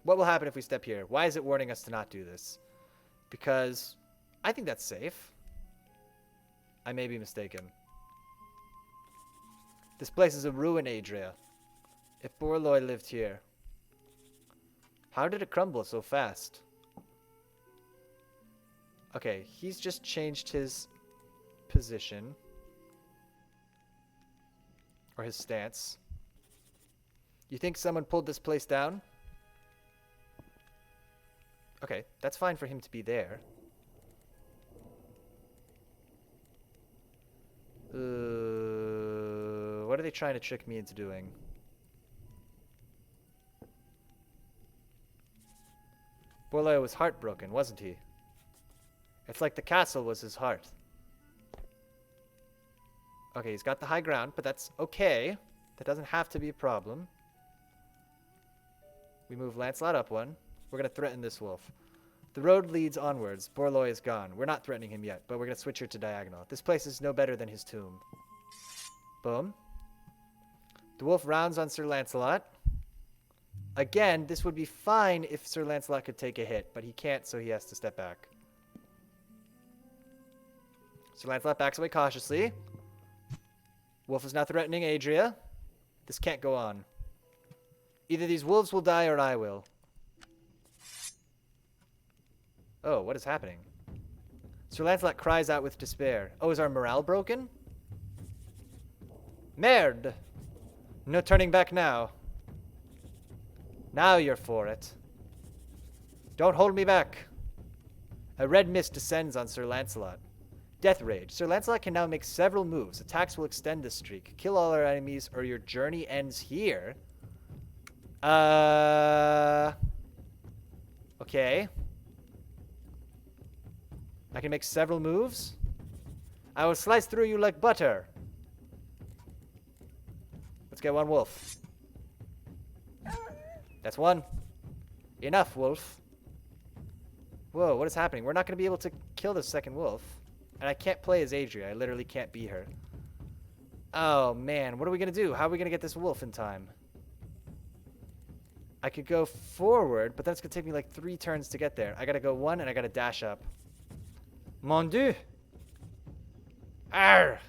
What will happen if we step here? Why is it warning us to not do this? Because I think that's safe. I may be mistaken. This place is a ruin, Adria. If Borloy lived here. How did it crumble so fast? Okay, he's just changed his position. Or his stance. You think someone pulled this place down? Okay, that's fine for him to be there. What are they trying to trick me into doing? Borloy was heartbroken, wasn't he? It's like the castle was his heart. Okay, he's got the high ground, but that's okay. That doesn't have to be a problem. We move Lancelot up one. We're going to threaten this wolf. The road leads onwards. Borloy is gone. We're not threatening him yet, but we're going to switch her to diagonal. This place is no better than his tomb. Boom. The wolf rounds on Sir Lancelot. Again, this would be fine if Sir Lancelot could take a hit, but he can't, so he has to step back. Sir Lancelot backs away cautiously. Wolf is now threatening Adria. This can't go on. Either these wolves will die or I will. Oh, what is happening? Sir Lancelot cries out with despair. Oh, is our morale broken? Merde! No turning back now. Now you're for it. Don't hold me back. A red mist descends on Sir Lancelot. Death Rage. Sir Lancelot can now make several moves. Attacks will extend this streak. Kill all our enemies or your journey ends here. Okay. I can make several moves. I will slice through you like butter. Let's get one wolf. That's one. Enough, wolf. Whoa, what is happening? We're not going to be able to kill the second wolf. And I can't play as Adria. I literally can't be her. Oh, man. What are we going to do? How are we going to get this wolf in time? I could go forward, but that's going to take me like 3 turns to get there. I got to go 1, and I got to dash up. Mon Dieu! Arr!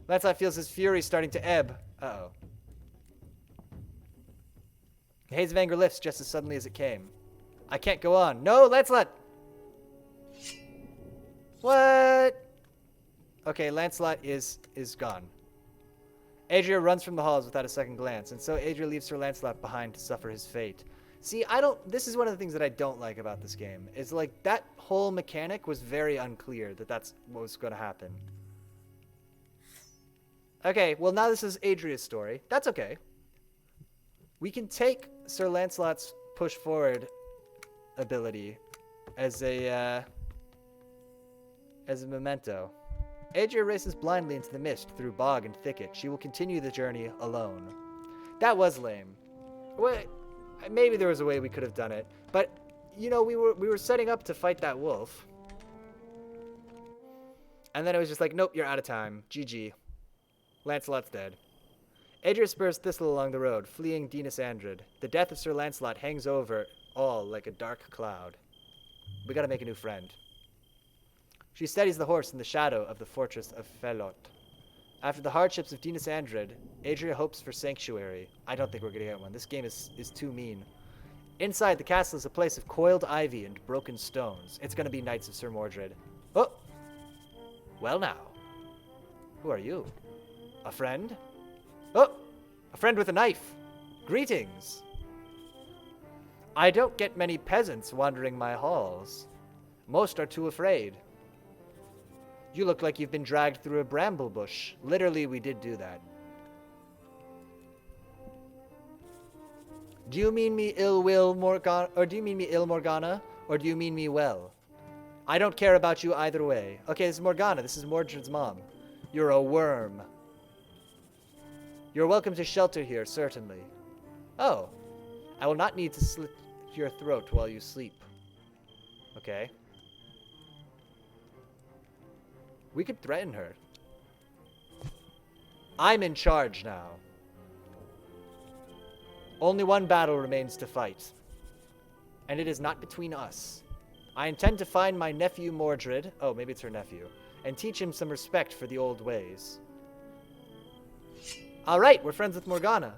Lancelot feels his fury starting to ebb. Uh-oh. The haze of anger lifts just as suddenly as it came. I can't go on. No, Lancelot! What? Okay, Lancelot is gone. Adria runs from the halls without a second glance, and so Adria leaves Sir Lancelot behind to suffer his fate. See, this is one of the things that I don't like about this game. Is like, that whole mechanic was very unclear that that's what was going to happen. Okay, well now this is Adria's story. That's okay. We can take Sir Lancelot's push forward ability as a memento. Adria races blindly into the mist through bog and thicket. She will continue the journey alone. That was lame. What? Maybe there was a way we could have done it, but you know, we were setting up to fight that wolf, and then it was just like, nope, you're out of time. GG. Lancelot's dead. Adria spurs Thistle along the road, fleeing Dinas Andrid. The death of Sir Lancelot hangs over all like a dark cloud. We gotta make a new friend. She steadies the horse in the shadow of the fortress of Felot. After the hardships of Dinas Andrid, Adria hopes for sanctuary. I don't think we're gonna get one. This game is too mean. Inside the castle is a place of coiled ivy and broken stones. It's gonna be Knights of Sir Mordred. Oh! Well now. Who are you? A friend? Oh! A friend with a knife. Greetings. I don't get many peasants wandering my halls. Most are too afraid. You look like you've been dragged through a bramble bush. Literally, we did do that. Do you mean me ill will, Morgana? Or do you mean me ill, Morgana? Or do you mean me well? I don't care about you either way. Okay, this is Morgana. This is Mordred's mom. You're a worm. You're welcome to shelter here, certainly. Oh. I will not need to slit your throat while you sleep. Okay. We could threaten her. I'm in charge now. Only one battle remains to fight. And it is not between us. I intend to find my nephew Mordred. Oh, maybe it's her nephew. and teach him some respect for the old ways. Alright, we're friends with Morgana.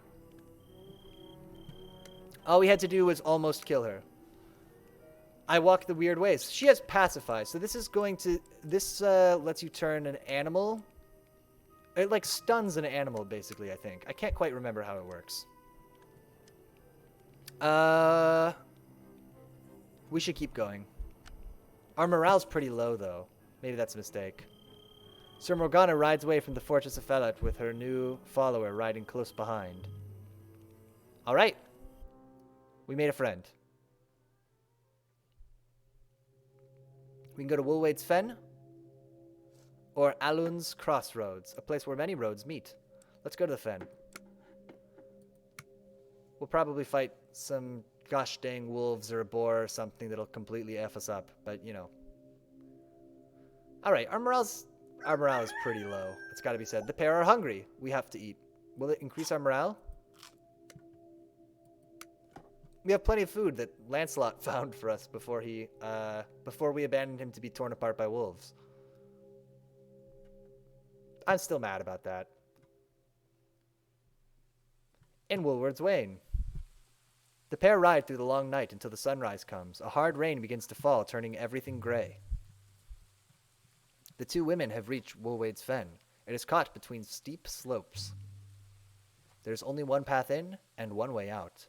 All we had to do was almost kill her. I walk the weird ways. She has Pacify, so this is going to... This lets you turn an animal. It, like, stuns an animal, basically, I think. I can't quite remember how it works. We should keep going. Our morale's pretty low, though. Maybe that's a mistake. Sir Morgana rides away from the Fortress of Fellet with her new follower riding close behind. Alright. We made a friend. We can go to Woolwade's Fen or Alun's Crossroads, a place where many roads meet. Let's go to the Fen. We'll probably fight some gosh dang wolves or a boar or something that'll completely F us up, but you know. Alright, our morale is pretty low. It's gotta be said. The pair are hungry. We have to eat. Will it increase our morale? We have plenty of food that Lancelot found for us before we abandoned him to be torn apart by wolves. I'm still mad about that. In Woolward's Wain. The pair ride through the long night until the sunrise comes. A hard rain begins to fall, turning everything gray. The two women have reached Woolwade's Fen. It is caught between steep slopes. There's only one path in and one way out.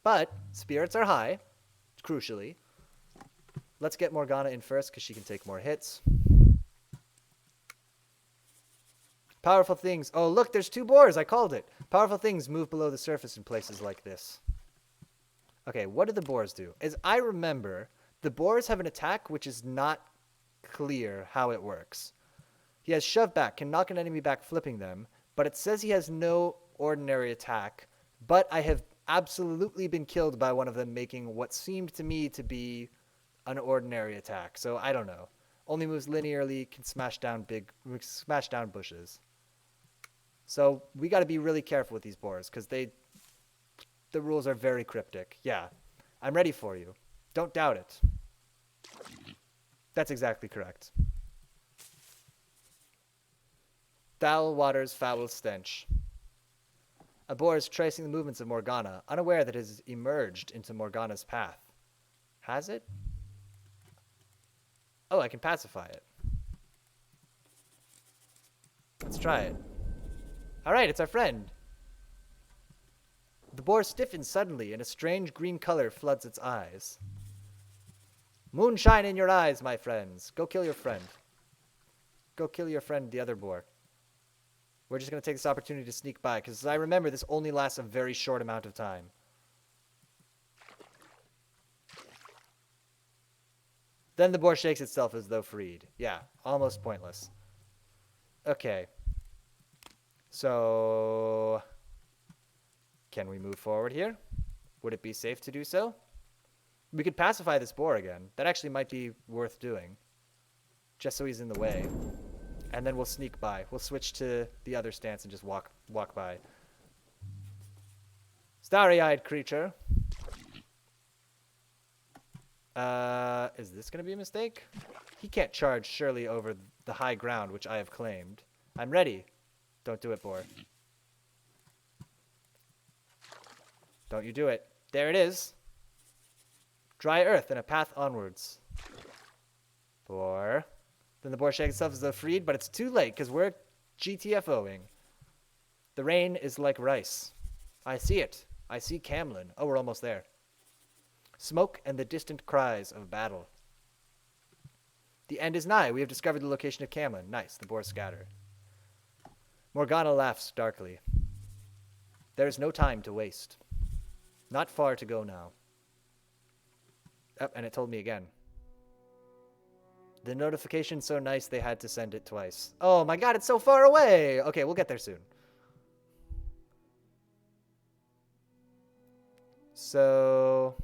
But spirits are high, crucially. Let's get Morgana in first because she can take more hits. Powerful things. Oh, look, there's two boars. I called it. Powerful things move below the surface in places like this. Okay, what do the boars do? As I remember, the boars have an attack which is not clear how it works. He has shove back, can knock an enemy back flipping them, but it says he has no ordinary attack. But I have absolutely been killed by one of them making what seemed to me to be an ordinary attack. So I don't know. Only moves linearly, can smash down bushes. So we got to be really careful with these boars because the rules are very cryptic. Yeah, I'm ready for you. Don't doubt it. That's exactly correct. Foul waters, foul stench. A boar is tracing the movements of Morgana, unaware that it has emerged into Morgana's path. Has it? Oh, I can pacify it. Let's try it. Alright, it's our friend. The boar stiffens suddenly, and a strange green color floods its eyes. Moonshine in your eyes, my friends. Go kill your friend. Go kill your friend, the other boar. We're just going to take this opportunity to sneak by, because as I remember, this only lasts a very short amount of time. Then the boar shakes itself as though freed. Yeah, almost pointless. Okay. So, can we move forward here? Would it be safe to do so? We could pacify this boar again. That actually might be worth doing. Just so he's in the way. And then we'll sneak by. We'll switch to the other stance and just walk by. Starry-eyed creature. Is this going to be a mistake? He can't charge surely over the high ground, which I have claimed. I'm ready. Don't do it, boar. Don't you do it. There it is. Dry earth and a path onwards. Boar. Then the boar shakes itself as though freed, but it's too late because we're GTFOing. The rain is like rice. I see it. I see Camlin. Oh, we're almost there. Smoke and the distant cries of battle. The end is nigh. We have discovered the location of Camlin. Nice. The boars scatter. Morgana laughs darkly. There is no time to waste. Not far to go now. Oh, and it told me again. The notification's so nice they had to send it twice. Oh my god, it's so far away! Okay, we'll get there soon. So,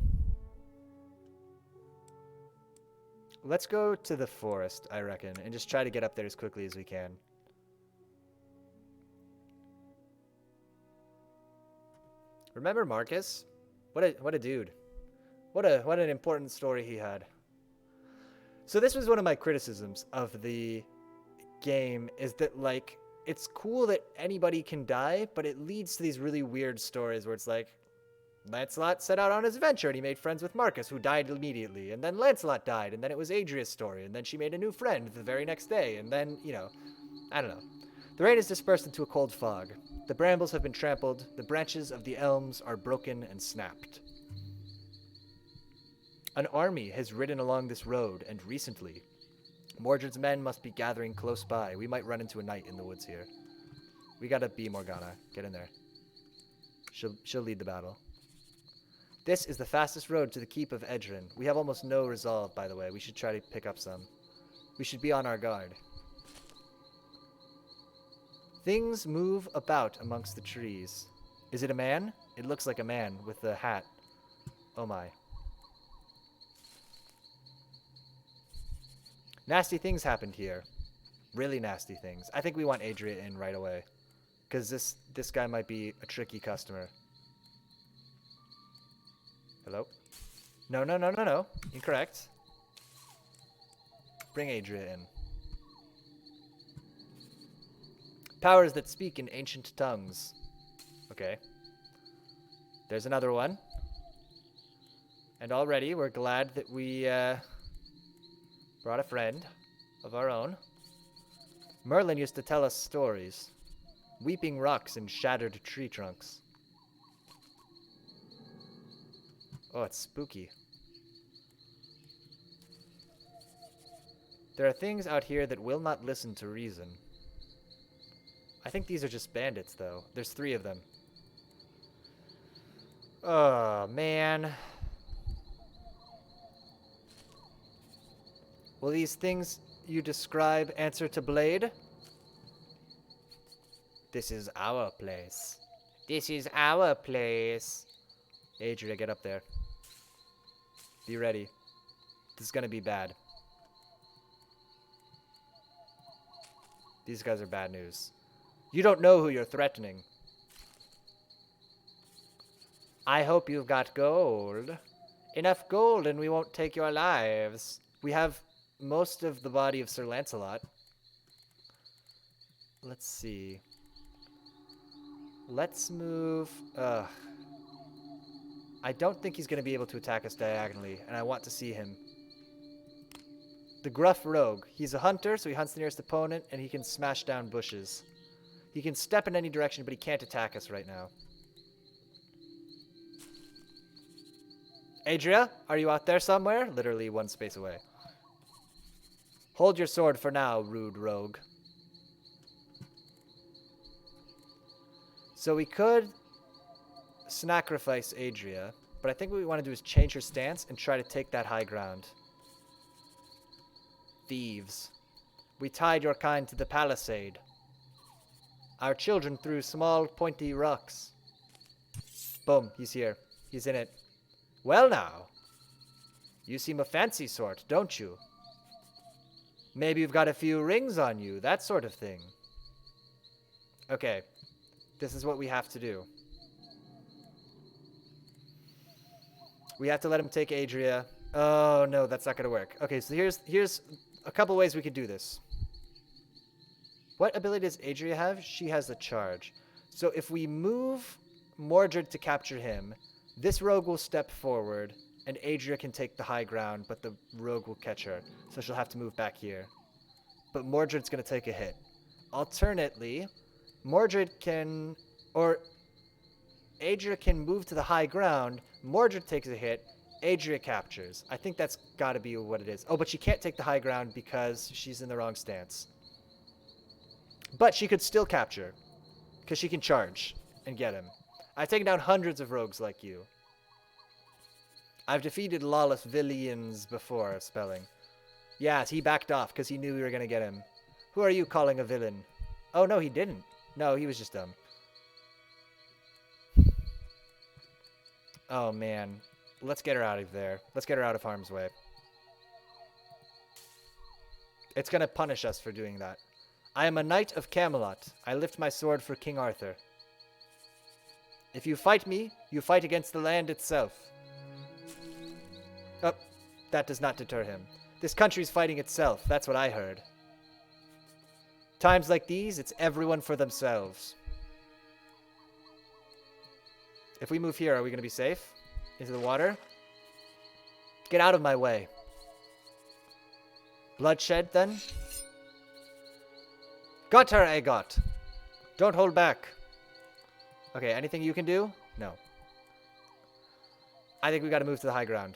let's go to the forest, I reckon, and just try to get up there as quickly as we can. Remember Marcus? What a dude. What an important story he had. So this was one of my criticisms of the game is that, like, it's cool that anybody can die, but it leads to these really weird stories where it's like, Lancelot set out on his adventure and he made friends with Marcus, who died immediately. And then Lancelot died, and then it was Adria's story, and then she made a new friend the very next day. And then, you know, I don't know. The rain is dispersed into a cold fog. The brambles have been trampled. The branches of the elms are broken and snapped. An army has ridden along this road, and recently. Mordred's men must be gathering close by. We might run into a knight in the woods here. We gotta be Morgana. Get in there. She'll lead the battle. This is the fastest road to the keep of Edrin. We have almost no resolve, by the way. We should try to pick up some. We should be on our guard. Things move about amongst the trees. Is it a man? It looks like a man with a hat. Oh my. Nasty things happened here. Really nasty things. I think we want Adria in right away. Because this guy might be a tricky customer. Hello? No. Incorrect. Bring Adria in. Powers that speak in ancient tongues. Okay. There's another one. And already we're glad that we brought a friend of our own. Merlin used to tell us stories. Weeping rocks and shattered tree trunks. Oh, it's spooky. There are things out here that will not listen to reason. I think these are just bandits, though. There's 3 of them. Oh, man. Will these things you describe answer to Blade? This is our place. This is our place. Adria, get up there. Be ready. This is gonna be bad. These guys are bad news. You don't know who you're threatening. I hope you've got gold. Enough gold and we won't take your lives. We have most of the body of Sir Lancelot. Let's see. Let's move... I don't think he's going to be able to attack us diagonally, and I want to see him. The Gruff Rogue. He's a hunter, so he hunts the nearest opponent, and he can smash down bushes. He can step in any direction, but he can't attack us right now. Adria, are you out there somewhere? Literally 1 space away. Hold your sword for now, rude rogue. So we could sacrifice Adria, but I think what we want to do is change her stance and try to take that high ground. Thieves. We tied your kind to the palisade. Our children threw small, pointy rocks. Boom, he's here. He's in it. Well now. You seem a fancy sort, don't you? Maybe you've got a few rings on you, that sort of thing. Okay. This is what we have to do. We have to let him take Adria. Oh, no, that's not going to work. Okay, so here's a couple ways we could do this. What ability does Adria have? She has the charge. So if we move Mordred to capture him, this rogue will step forward, and Adria can take the high ground, but the rogue will catch her. So she'll have to move back here. But Mordred's going to take a hit. Alternately, Mordred can... or Adria can move to the high ground, Mordred takes a hit, Adria captures. I think that's got to be what it is. Oh, but she can't take the high ground because she's in the wrong stance. But she could still capture, because she can charge and get him. I've taken down hundreds of rogues like you. I've defeated lawless villains before, spelling. Yes, he backed off because he knew we were going to get him. Who are you calling a villain? Oh, no, he didn't. No, he was just dumb. Oh, man. Let's get her out of there. Let's get her out of harm's way. It's going to punish us for doing that. I am a knight of Camelot. I lift my sword for King Arthur. If you fight me, you fight against the land itself. Oh, that does not deter him. This country's fighting itself. That's what I heard. Times like these, it's everyone for themselves. If we move here, are we going to be safe? Into the water? Get out of my way. Bloodshed, then? Got her, Agot. Don't hold back. Okay, anything you can do? No. I think we got to move to the high ground.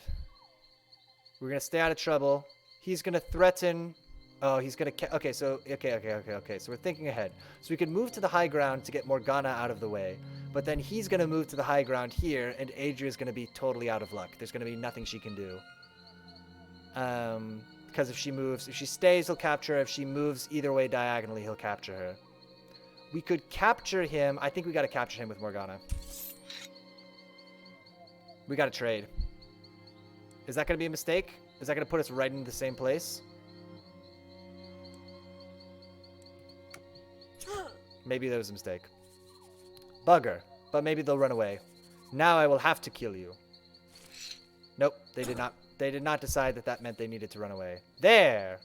We're going to stay out of trouble. He's going to threaten... Oh, he's going to... Okay, so... Okay. So we're thinking ahead. So we could move to the high ground to get Morgana out of the way. But then he's going to move to the high ground here, and Adria's going to be totally out of luck. There's going to be nothing she can do. Because if she moves... If she stays, he'll capture her. If she moves either way diagonally, he'll capture her. We could capture him. I think we got to capture him with Morgana. We got to trade. Is that going to be a mistake? Is that going to put us right in the same place? Maybe that was a mistake. Bugger. But maybe they'll run away. Now I will have to kill you. Nope. They did not. They did not decide that that meant they needed to run away. There!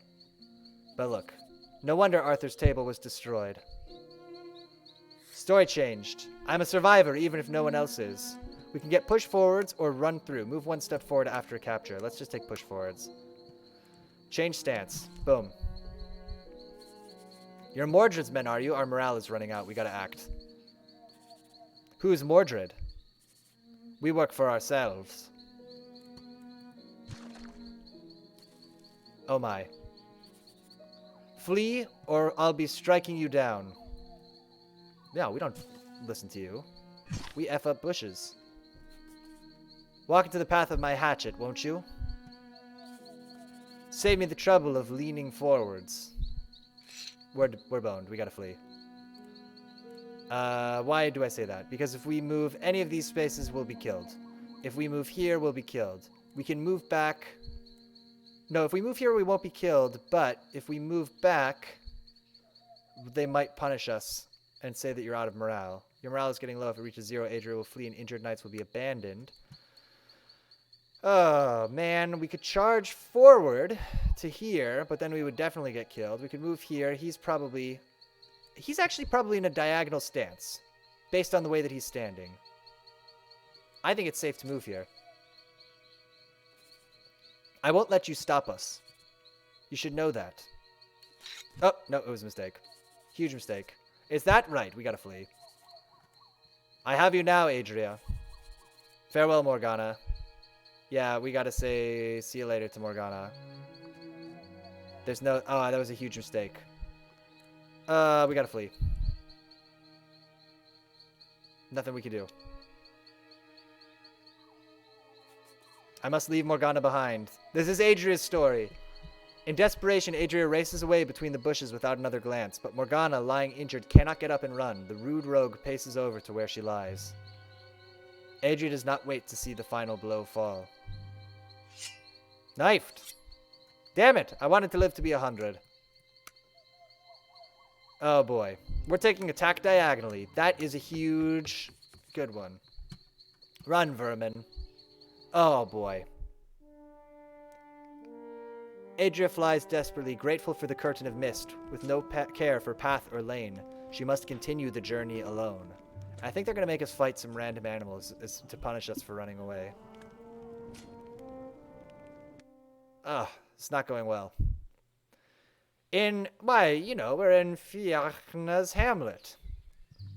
But look. No wonder Arthur's table was destroyed. Story changed. I'm a survivor even if no one else is. We can get push forwards or run through. Move one step forward after a capture. Let's just take push forwards. Change stance. Boom. You're Mordred's men, are you? Our morale is running out. We gotta act. Who's Mordred? We work for ourselves. Oh my. Flee, or I'll be striking you down. Yeah, we don't listen to you. We F up bushes. Walk into the path of my hatchet, won't you? Save me the trouble of leaning forwards. We're boned. We gotta flee. Why do I say that? Because if we move any of these spaces, we'll be killed. If we move here, we'll be killed. We can move back. No, if we move here, we won't be killed. But if we move back, they might punish us and say that you're out of morale. Your morale is getting low. If it reaches 0, Adria will flee and injured knights will be abandoned. Oh, man. We could charge forward to here, but then we would definitely get killed. We could move here. He's actually probably in a diagonal stance, based on the way that he's standing. I think it's safe to move here. I won't let you stop us. You should know that. Oh, no, it was a mistake. Huge mistake. Is that right? We gotta flee. I have you now, Adria. Farewell, Morgana. Yeah, we gotta say see you later to Morgana. There's no... Oh, that was a huge mistake. We gotta flee. Nothing we can do. I must leave Morgana behind. This is Adria's story. In desperation, Adria races away between the bushes without another glance, but Morgana, lying injured, cannot get up and run. The rude rogue paces over to where she lies. Adria does not wait to see the final blow fall. Knifed! Damn it! I wanted to live to be 100. Oh boy. We're taking attack diagonally. That is a huge... good one. Run, vermin. Oh boy. Adria flies desperately, grateful for the curtain of mist, with no care for path or lane. She must continue the journey alone. I think they're going to make us fight some random animals to punish us for running away. Ugh, it's not going well. We're in Fiachna's hamlet.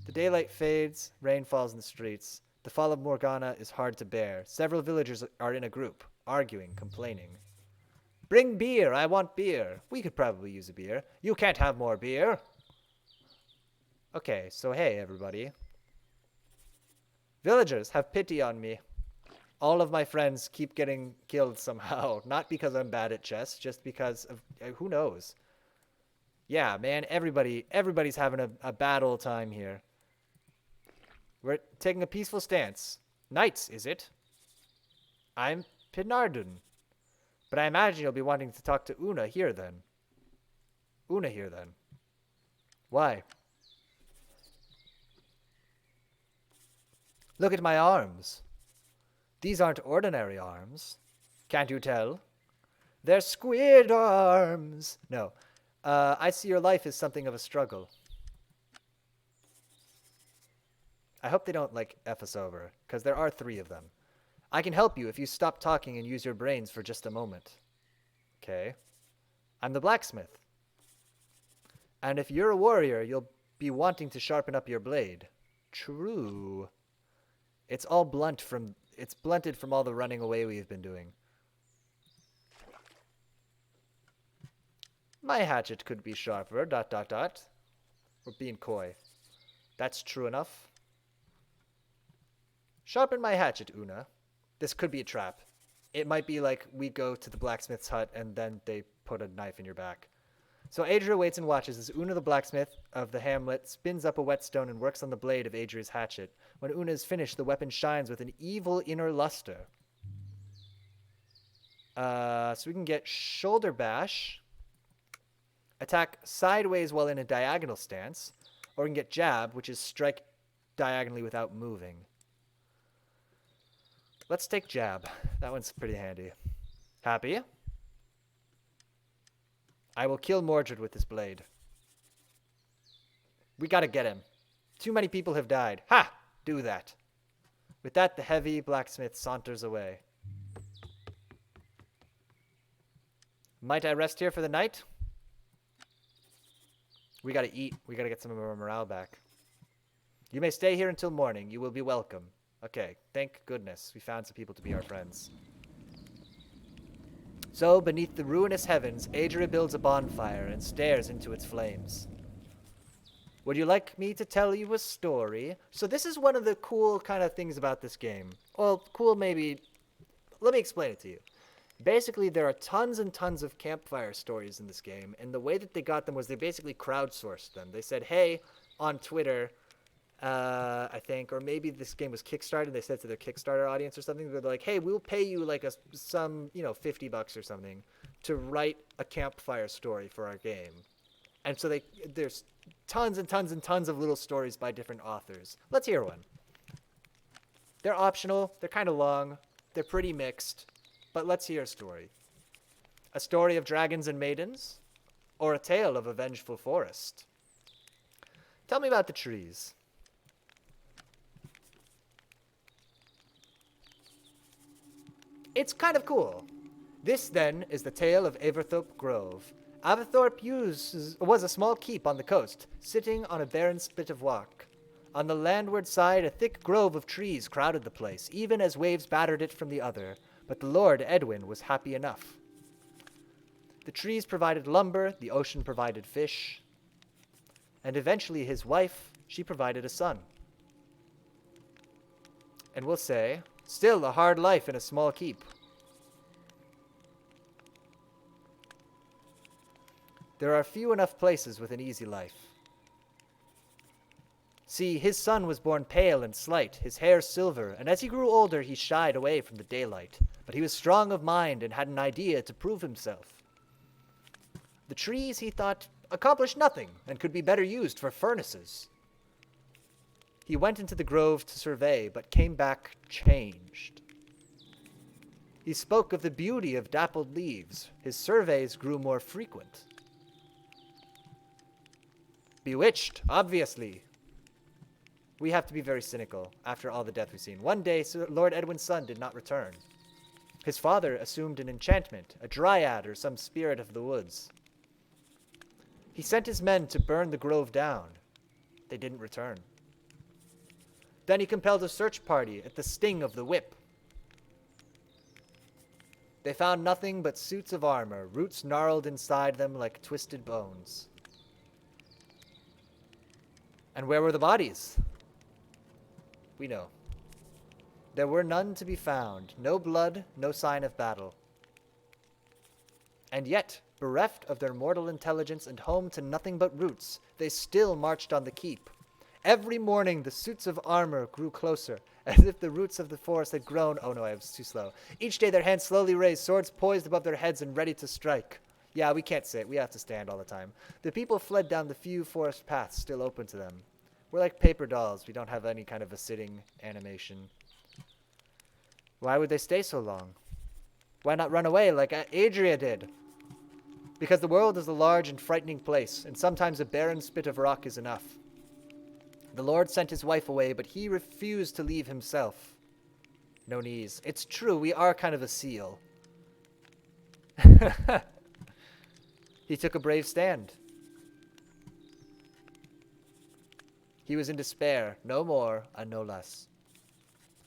The daylight fades, rain falls in the streets. The fall of Morgana is hard to bear. Several villagers are in a group, arguing, complaining. Bring beer, I want beer. We could probably use a beer. You can't have more beer. Okay, so hey, everybody. Villagers, have pity on me. All of my friends keep getting killed somehow. Not because I'm bad at chess, just because of... who knows? Yeah, man, everybody's having a bad old time here. We're taking a peaceful stance. Knights, is it? I'm Pendragon. But I imagine you'll be wanting to talk to Una here then. Why? Look at my arms. These aren't ordinary arms. Can't you tell? They're squid arms. No. I see your life is something of a struggle. I hope they don't, like, F us over, because there are 3 of them. I can help you if you stop talking and use your brains for just a moment. Okay. I'm the blacksmith. And if you're a warrior, you'll be wanting to sharpen up your blade. True. It's blunted from all the running away we've been doing. My hatchet could be sharper, ... We're being coy. That's true enough. Sharpen my hatchet, Una. This could be a trap. It might be like we go to the blacksmith's hut and then they put a knife in your back. So Adria waits and watches as Una the blacksmith of the hamlet spins up a whetstone and works on the blade of Adria's hatchet. When Una is finished, the weapon shines with an evil inner luster. So we can get shoulder bash, attack sideways while in a diagonal stance, or we can get jab, which is strike diagonally without moving. Let's take jab. That one's pretty handy. Happy? I will kill Mordred with this blade. We gotta get him. Too many people have died. Ha! Do that. With that, the heavy blacksmith saunters away. Might I rest here for the night? We gotta eat. We gotta get some of our morale back. You may stay here until morning. You will be welcome. Okay, thank goodness we found some people to be our friends. So, beneath the ruinous heavens, Adria builds a bonfire and stares into its flames. Would you like me to tell you a story? So this is one of the cool kind of things about this game. Well, cool maybe... Let me explain it to you. Basically, there are tons and tons of campfire stories in this game, and the way that they got them was they basically crowdsourced them. They said, hey, on Twitter... I think, or maybe this game was Kickstarted. They said to their Kickstarter audience or something, they're like, hey, we'll pay you like some, $50 or something to write a campfire story for our game. And so there's tons and tons and tons of little stories by different authors. Let's hear one. They're optional. They're kind of long. They're pretty mixed. But let's hear a story. A story of dragons and maidens? Or a tale of a vengeful forest? Tell me about the trees. It's kind of cool. This, then, is the tale of Averthorpe Grove. Averthorpe was a small keep on the coast, sitting on a barren spit of rock. On the landward side, a thick grove of trees crowded the place, even as waves battered it from the other, but the Lord Edwin was happy enough. The trees provided lumber, the ocean provided fish, and eventually his wife, she provided a son. And we'll say... Still a hard life in a small keep. There are few enough places with an easy life. See, his son was born pale and slight, his hair silver, and as he grew older he shied away from the daylight. But he was strong of mind and had an idea to prove himself. The trees, he thought, accomplished nothing and could be better used for furnaces. He went into the grove to survey, but came back changed. He spoke of the beauty of dappled leaves. His surveys grew more frequent. Bewitched, obviously. We have to be very cynical after all the death we've seen. One day, Lord Edwin's son did not return. His father assumed an enchantment, a dryad or some spirit of the woods. He sent his men to burn the grove down. They didn't return. Then he compelled a search party at the sting of the whip. They found nothing but suits of armor, roots gnarled inside them like twisted bones. And where were the bodies? We know. There were none to be found, no blood, no sign of battle. And yet, bereft of their mortal intelligence and home to nothing but roots, they still marched on the keep. Every morning, the suits of armor grew closer, as if the roots of the forest had grown. Oh no, I was too slow. Each day, their hands slowly raised, swords poised above their heads and ready to strike. Yeah, we can't sit. We have to stand all the time. The people fled down the few forest paths still open to them. We're like paper dolls. We don't have any kind of a sitting animation. Why would they stay so long? Why not run away like Adria did? Because the world is a large and frightening place, and sometimes a barren spit of rock is enough. The Lord sent his wife away, but he refused to leave himself. No knees. It's true, we are kind of a seal. He took a brave stand. He was in despair, no more and no less.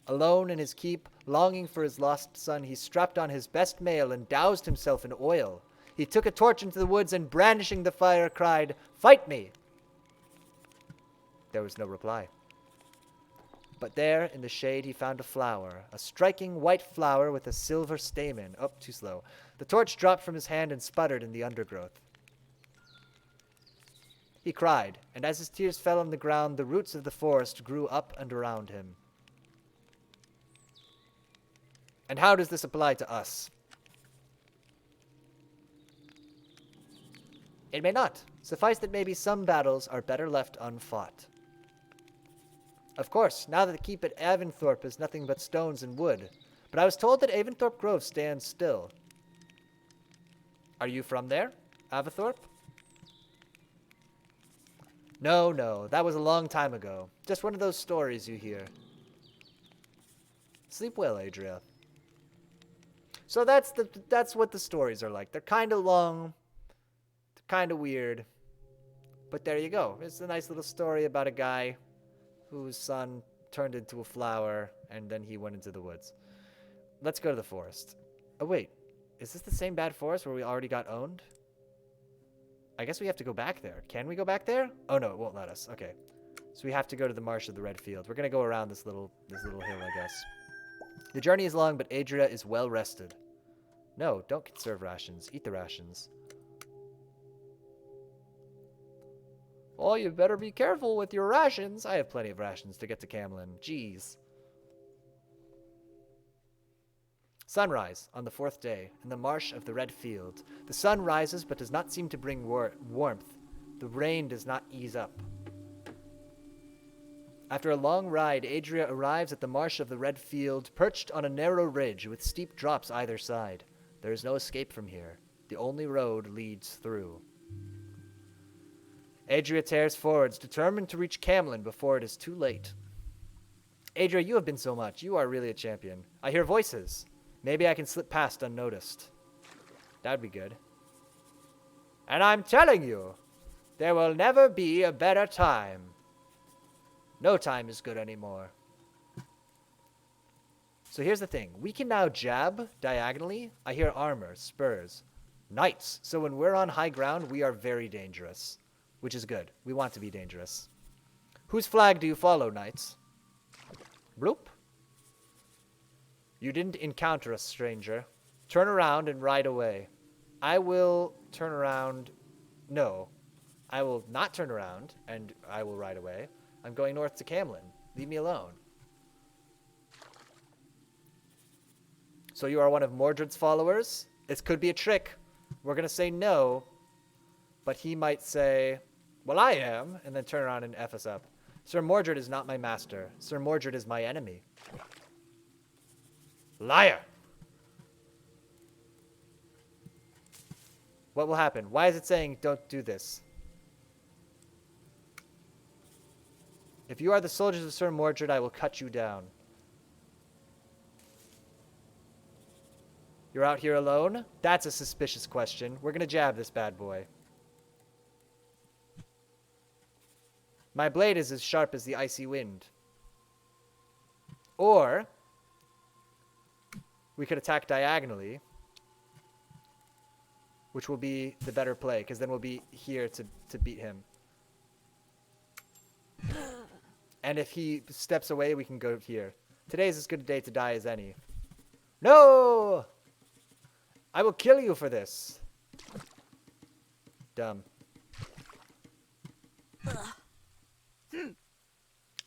Alone in his keep, longing for his lost son, he strapped on his best mail and doused himself in oil. He took a torch into the woods and, brandishing the fire, cried, "Fight me!" There was no reply. But there, in the shade, he found a flower, a striking white flower with a silver stamen. Oh, too slow. The torch dropped from his hand and sputtered in the undergrowth. He cried, and as his tears fell on the ground, the roots of the forest grew up and around him. And how does this apply to us? It may not. Suffice that maybe some battles are better left unfought. Of course, now that the keep at Avonthorpe is nothing but stones and wood, but I was told that Avonthorpe Grove stands still. Are you from there, Avonthorpe? No, that was a long time ago. Just one of those stories you hear. Sleep well, Adria. So that's what the stories are like. They're kind of long, they're kind of weird, but there you go. It's a nice little story about a guy whose son turned into a flower, and then he went into the woods. Let's go to the forest. Oh, wait. Is this the same bad forest where we already got owned? I guess we have to go back there. Can we go back there? Oh, no, it won't let us. Okay. So we have to go to the Marsh of the Red Field. We're going to go around this little hill, I guess. The journey is long, but Adria is well rested. No, don't conserve rations. Eat the rations. Oh, you better be careful with your rations. I have plenty of rations to get to Camlin. Jeez. Sunrise on the 4th day in the Marsh of the Red Field. The sun rises but does not seem to bring warmth. The rain does not ease up. After a long ride, Adria arrives at the Marsh of the Red Field, perched on a narrow ridge with steep drops either side. There is no escape from here. The only road leads through. Adria tears forwards, determined to reach Camlin before it is too late. Adria, you have been so much. You are really a champion. I hear voices. Maybe I can slip past unnoticed. That'd be good. And I'm telling you, there will never be a better time. No time is good anymore. So here's the thing. We can now jab diagonally. I hear armor, spurs, knights. So when we're on high ground, we are very dangerous, which is good. We want to be dangerous. Whose flag do you follow, knights? Bloop. You didn't encounter a stranger. Turn around and ride away. I will turn around. No. I will not turn around, and I will ride away. I'm going north to Camlin. Leave me alone. So you are one of Mordred's followers? This could be a trick. We're going to say no, but he might say, well, I am, and then turn around and F us up. Sir Mordred is not my master. Sir Mordred is my enemy. Liar! What will happen? Why is it saying don't do this? If you are the soldiers of Sir Mordred, I will cut you down. You're out here alone? That's a suspicious question. We're gonna jab this bad boy. My blade is as sharp as the icy wind. Or we could attack diagonally, which will be the better play, because then we'll be here to beat him. And if he steps away, we can go here. Today is as good a day to die as any. No! I will kill you for this. Dumb.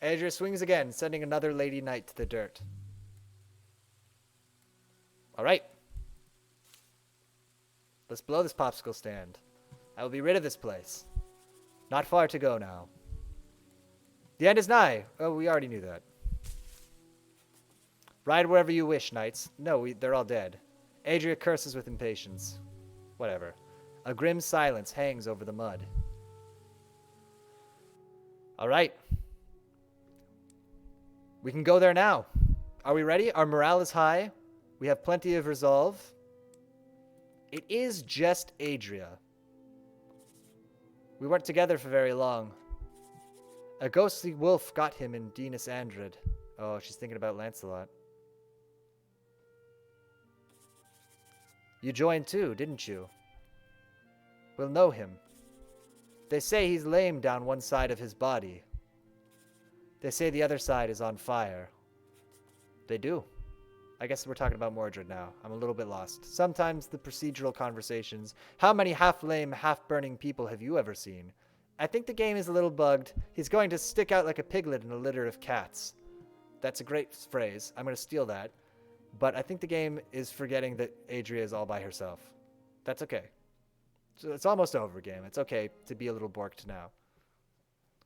Adria swings again, sending another lady knight to the dirt. All right. Let's blow this popsicle stand. I will be rid of this place. Not far to go now. The end is nigh. Oh, we already knew that. Ride wherever you wish, knights. No, they're all dead. Adria curses with impatience. Whatever. A grim silence hangs over the mud. All right. We can go there now. Are we ready? Our morale is high. We have plenty of resolve. It is just Adria. We weren't together for very long. A ghostly wolf got him in Dinas Andred. Oh, she's thinking about Lancelot. You joined too, didn't you? We'll know him. They say he's lame down one side of his body. They say the other side is on fire. They do. I guess we're talking about Mordred now. I'm a little bit lost. Sometimes the procedural conversations. How many half-lame, half-burning people have you ever seen? I think the game is a little bugged. He's going to stick out like a piglet in a litter of cats. That's a great phrase. I'm going to steal that. But I think the game is forgetting that Adria is all by herself. That's okay. So it's almost over, game. It's okay to be a little borked now.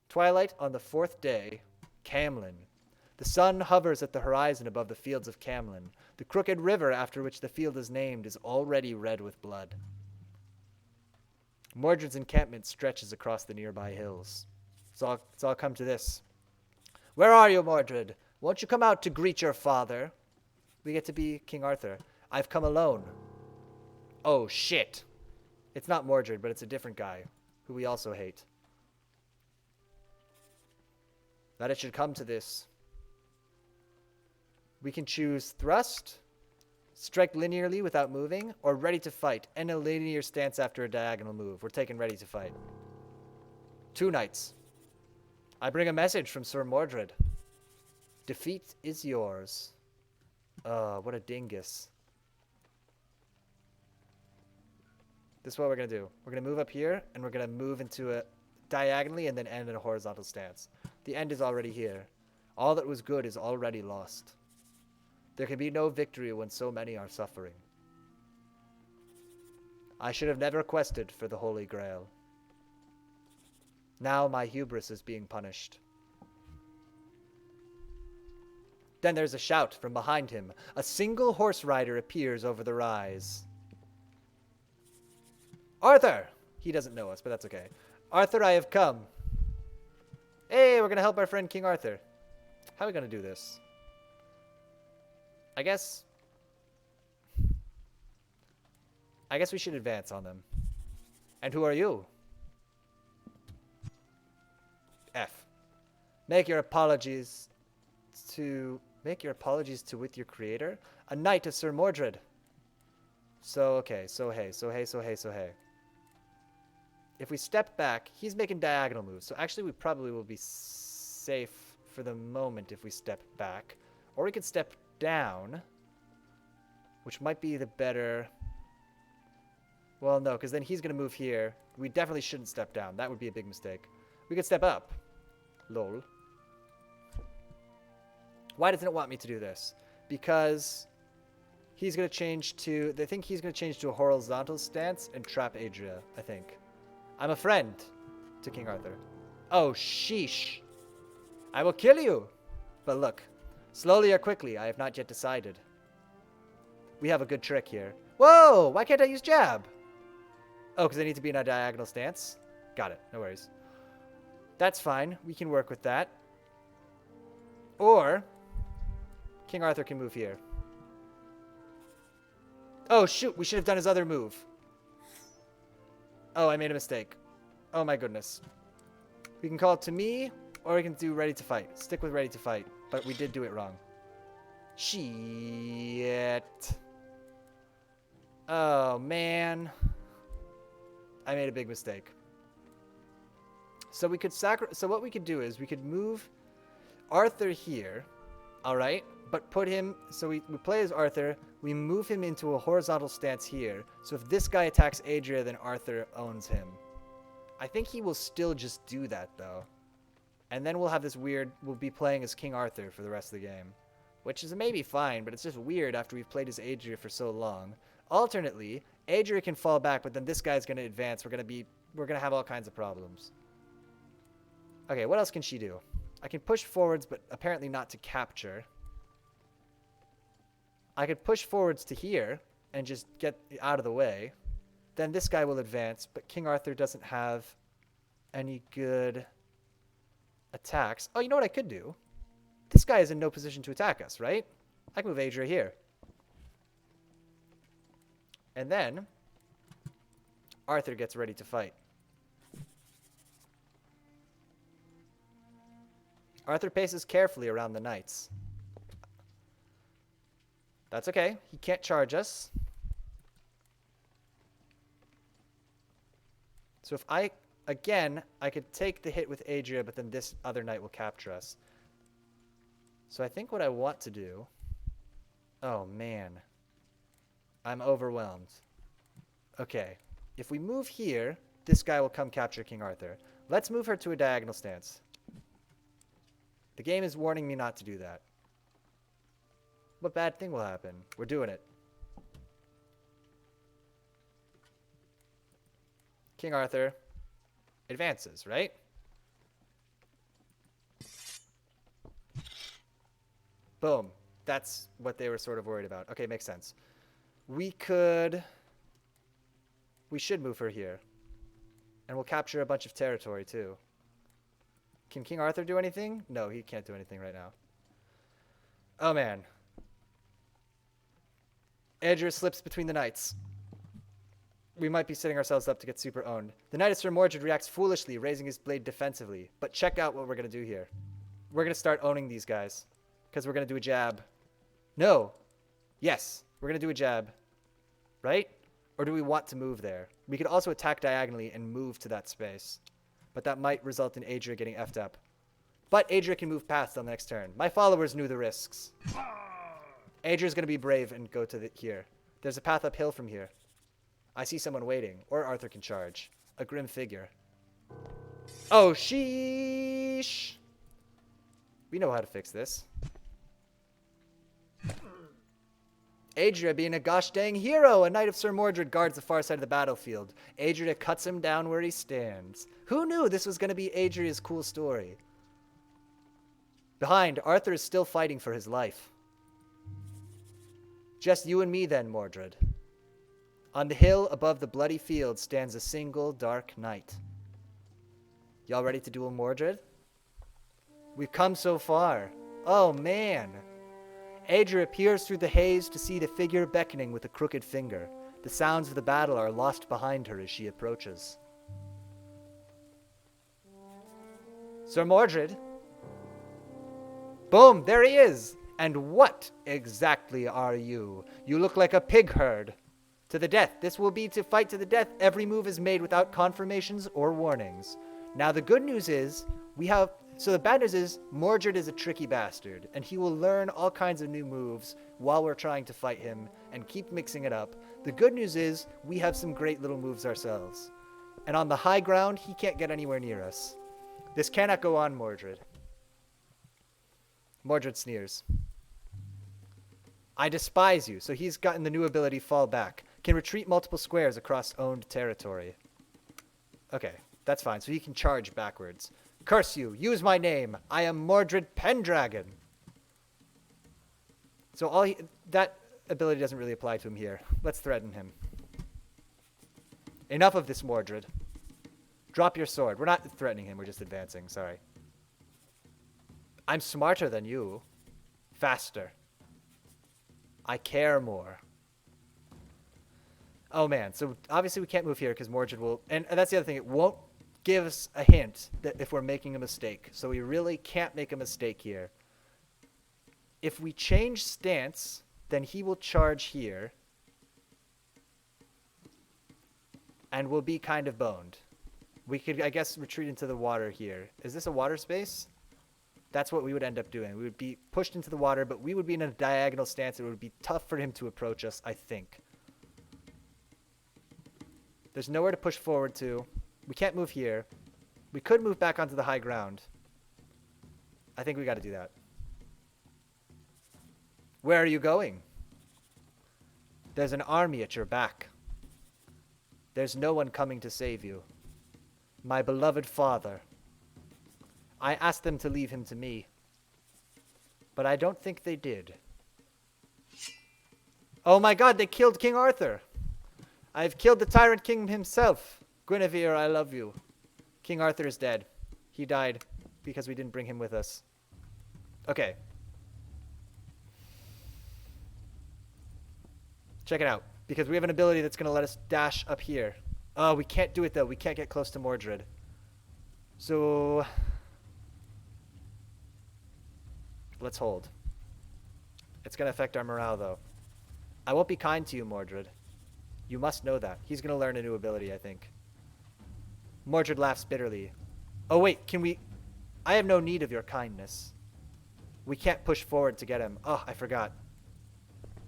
Twilight on the 4th day. Camlin. The sun hovers at the horizon above the fields of Camlin. The crooked river after which the field is named is already red with blood. Mordred's encampment stretches across the nearby hills. It's all come to this. Where are you, Mordred? Won't you come out to greet your father? We get to be King Arthur. I've come alone. Oh, shit. It's not Mordred, but it's a different guy, who we also hate. That it should come to this. We can choose thrust, strike linearly without moving, or ready to fight, and a linear stance after a diagonal move. We're taking ready to fight. 2 knights. I bring a message from Sir Mordred. Defeat is yours. Oh, what a dingus. This is what we're going to do. We're going to move up here, and we're going to move into a diagonally and then end in a horizontal stance. The end is already here. All that was good is already lost. There can be no victory when so many are suffering. I should have never quested for the Holy Grail. Now my hubris is being punished. Then there's a shout from behind him. A single horse rider appears over the rise. Arthur! He doesn't know us, but that's okay. Arthur, I have come. Hey, we're going to help our friend King Arthur. How are we going to do this? I guess we should advance on them. And who are you? F. Make your apologies with your creator? A knight of Sir Mordred. So hey. If we step back, he's making diagonal moves. So actually we probably will be safe for the moment if we step back. Or we could step down, which might be the better. Well, no, because then he's going to move here. We definitely shouldn't step down. That would be a big mistake. We could step up. Lol. Why doesn't it want me to do this? Because he's going to change to... I think he's going to change to a horizontal stance and trap Adria, I think. I'm a friend to King Arthur. Oh, sheesh. I will kill you. But look, slowly or quickly, I have not yet decided. We have a good trick here. Whoa, why can't I use jab? Oh, because I need to be in a diagonal stance? Got it, no worries. That's fine, we can work with that. Or, King Arthur can move here. Oh, shoot, we should have done his other move. Oh, I made a mistake. Oh my goodness. We can call it to me, or we can do ready to fight. Stick with ready to fight, but we did do it wrong. Shit. Oh, man. I made a big mistake. So we could so what we could do is we could move Arthur here, all right? But put him, so we play as Arthur, we move him into a horizontal stance here. So if this guy attacks Adria, then Arthur owns him. I think he will still just do that, though. And then we'll have this weird, we'll be playing as King Arthur for the rest of the game. Which is maybe fine, but it's just weird after we've played as Adria for so long. Alternately, Adria can fall back, but then this guy's going to advance. We're going to have all kinds of problems. Okay, what else can she do? I can push forwards, but apparently not to capture. I could push forwards to here and just get out of the way. then this guy will advance, but King Arthur doesn't have any good attacks. Oh, you know what I could do? This guy is in no position to attack us, right? I can move Adria here. And then Arthur gets ready to fight. Arthur paces carefully around the knights. That's okay. He can't charge us. So if I could take the hit with Adria, but then this other knight will capture us. So I think what I want to do... Oh, man. I'm overwhelmed. Okay. If we move here, this guy will come capture King Arthur. Let's move her to a diagonal stance. The game is warning me not to do that. What bad thing will happen? We're doing it. King Arthur advances, right? Boom. That's what they were sort of worried about. Okay, makes sense. We should move her here. And we'll capture a bunch of territory, too. Can King Arthur do anything? No, he can't do anything right now. Oh, man. Adria slips between the knights. We might be setting ourselves up to get super owned. The knight of Sir Mordred reacts foolishly, raising his blade defensively. But check out what we're going to do here. We're going to start owning these guys. Because we're going to do a jab. No. Yes. We're going to do a jab. Right? Or do we want to move there? We could also attack diagonally and move to that space. But that might result in Adria getting effed up. But Adria can move past on the next turn. My followers knew the risks. Adria's going to be brave and go to here. There's a path uphill from here. I see someone waiting. Or Arthur can charge. A grim figure. Oh, sheesh. We know how to fix this. Adria, being a gosh dang hero, a knight of Sir Mordred guards the far side of the battlefield. Adria cuts him down where he stands. Who knew this was going to be Adria's cool story? Behind, Arthur is still fighting for his life. Just you and me then, Mordred. On the hill above the bloody field stands a single dark knight. Y'all ready to duel Mordred? We've come so far. Oh, man. Adria peers through the haze to see the figure beckoning with a crooked finger. The sounds of the battle are lost behind her as she approaches. Sir Mordred? Boom, there he is! And what exactly are you? You look like a pig herd. To the death. This will be to fight to the death. Every move is made without confirmations or warnings. Now the good news is, so the bad news is, Mordred is a tricky bastard, and he will learn all kinds of new moves while we're trying to fight him and keep mixing it up. The good news is, we have some great little moves ourselves. And on the high ground, he can't get anywhere near us. This cannot go on, Mordred. Mordred sneers. I despise you, so he's gotten the new ability Fall Back. Can retreat multiple squares across owned territory. Okay, that's fine, so he can charge backwards. Curse you! Use my name! I am Mordred Pendragon! So that ability doesn't really apply to him here. Let's threaten him. Enough of this, Mordred. Drop your sword. We're not threatening him, we're just advancing, sorry. I'm smarter than you. Faster. I care more. Oh man, so obviously we can't move here because Mordred will... And that's the other thing, it won't give us a hint that if we're making a mistake. So we really can't make a mistake here. If we change stance, then he will charge here. And we'll be kind of boned. We could, I guess, retreat into the water here. Is this a water space? That's what we would end up doing. We would be pushed into the water, but we would be in a diagonal stance. It would be tough for him to approach us, I think. There's nowhere to push forward to. We can't move here. We could move back onto the high ground. I think we got to do that. Where are you going? There's an army at your back. There's no one coming to save you. My beloved father. I asked them to leave him to me. But I don't think they did. Oh my god, they killed King Arthur. I've killed the Tyrant King himself. Guinevere, I love you. King Arthur is dead. He died because we didn't bring him with us. Okay. Check it out. Because we have an ability that's going to let us dash up here. Oh, we can't do it, though. We can't get close to Mordred. So... let's hold. It's going to affect our morale, though. I won't be kind to you, Mordred. You must know that. He's going to learn a new ability, I think. Mordred laughs bitterly. Oh, wait, can we... I have no need of your kindness. We can't push forward to get him. Oh, I forgot.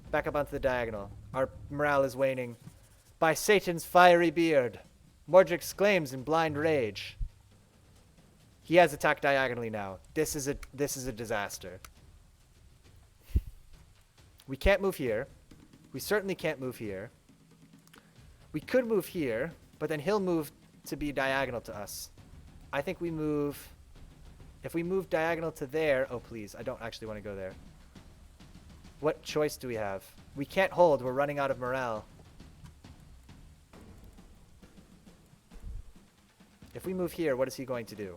Back up onto the diagonal. Our morale is waning. By Satan's fiery beard. Mordred exclaims in blind rage. He has attacked diagonally now. This is a disaster. We can't move here. We certainly can't move here. We could move here, but then he'll move to be diagonal to us. I think we move... if we move diagonal to there... oh, please. I don't actually want to go there. What choice do we have? We can't hold. We're running out of morale. If we move here, what is he going to do?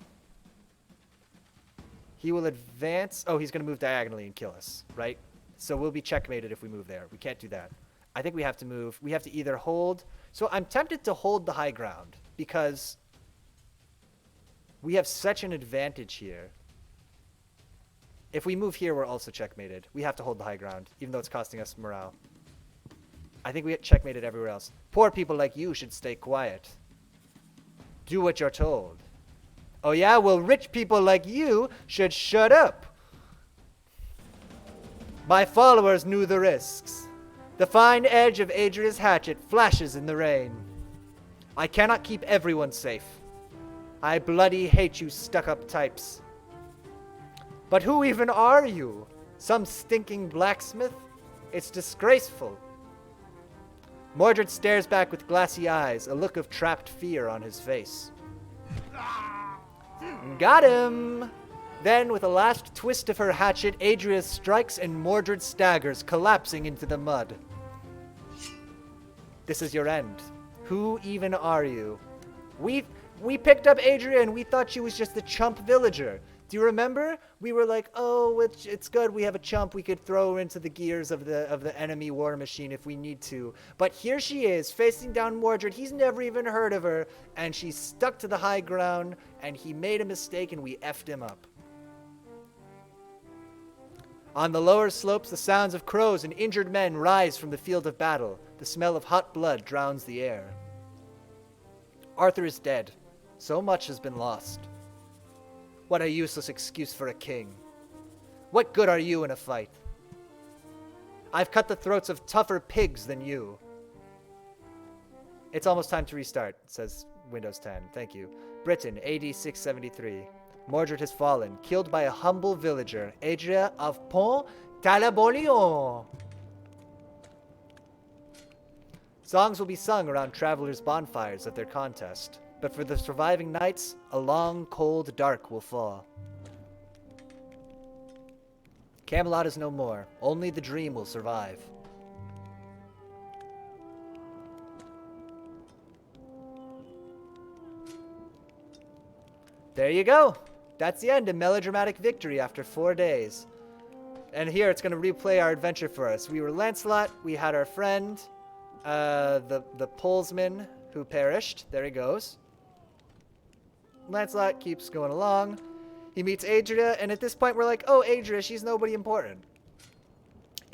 He will advance... oh, he's going to move diagonally and kill us, right? So we'll be checkmated if we move there. We can't do that. I think we have to move. We have to either hold... so I'm tempted to hold the high ground because we have such an advantage here. If we move here, we're also checkmated. We have to hold the high ground, even though it's costing us morale. I think we get checkmated everywhere else. Poor people like you should stay quiet. Do what you're told. Oh yeah? Well, rich people like you should shut up. My followers knew the risks. The fine edge of Adria's hatchet flashes in the rain. I cannot keep everyone safe. I bloody hate you stuck-up types. But who even are you? Some stinking blacksmith? It's disgraceful. Mordred stares back with glassy eyes, a look of trapped fear on his face. Got him! Then, with a last twist of her hatchet, Adria strikes and Mordred staggers, collapsing into the mud. This is your end. Who even are you? We picked up Adria and we thought she was just a chump villager. Do you remember? We were like, oh, it's good. We have a chump. We could throw her into the gears of the enemy war machine if we need to. But here she is, facing down Mordred. He's never even heard of her. And she's stuck to the high ground. And he made a mistake and we effed him up. On the lower slopes, the sounds of crows and injured men rise from the field of battle. The smell of hot blood drowns the air. Arthur is dead. So much has been lost. What a useless excuse for a king. What good are you in a fight? I've cut the throats of tougher pigs than you. It's almost time to restart, says Windows 10. Thank you. Britain, AD 673. Mordred has fallen, killed by a humble villager, Adria of Pont-Talabolion. Songs will be sung around travelers' bonfires of their contest. But for the surviving knights, a long, cold dark will fall. Camelot is no more. Only the dream will survive. There you go. That's the end. A melodramatic victory after 4 days. And here it's going to replay our adventure for us. We were Lancelot. We had our friend, the polesman who perished. There he goes. Lancelot keeps going along. He meets Adria, and at this point we're like, oh, Adria, she's nobody important.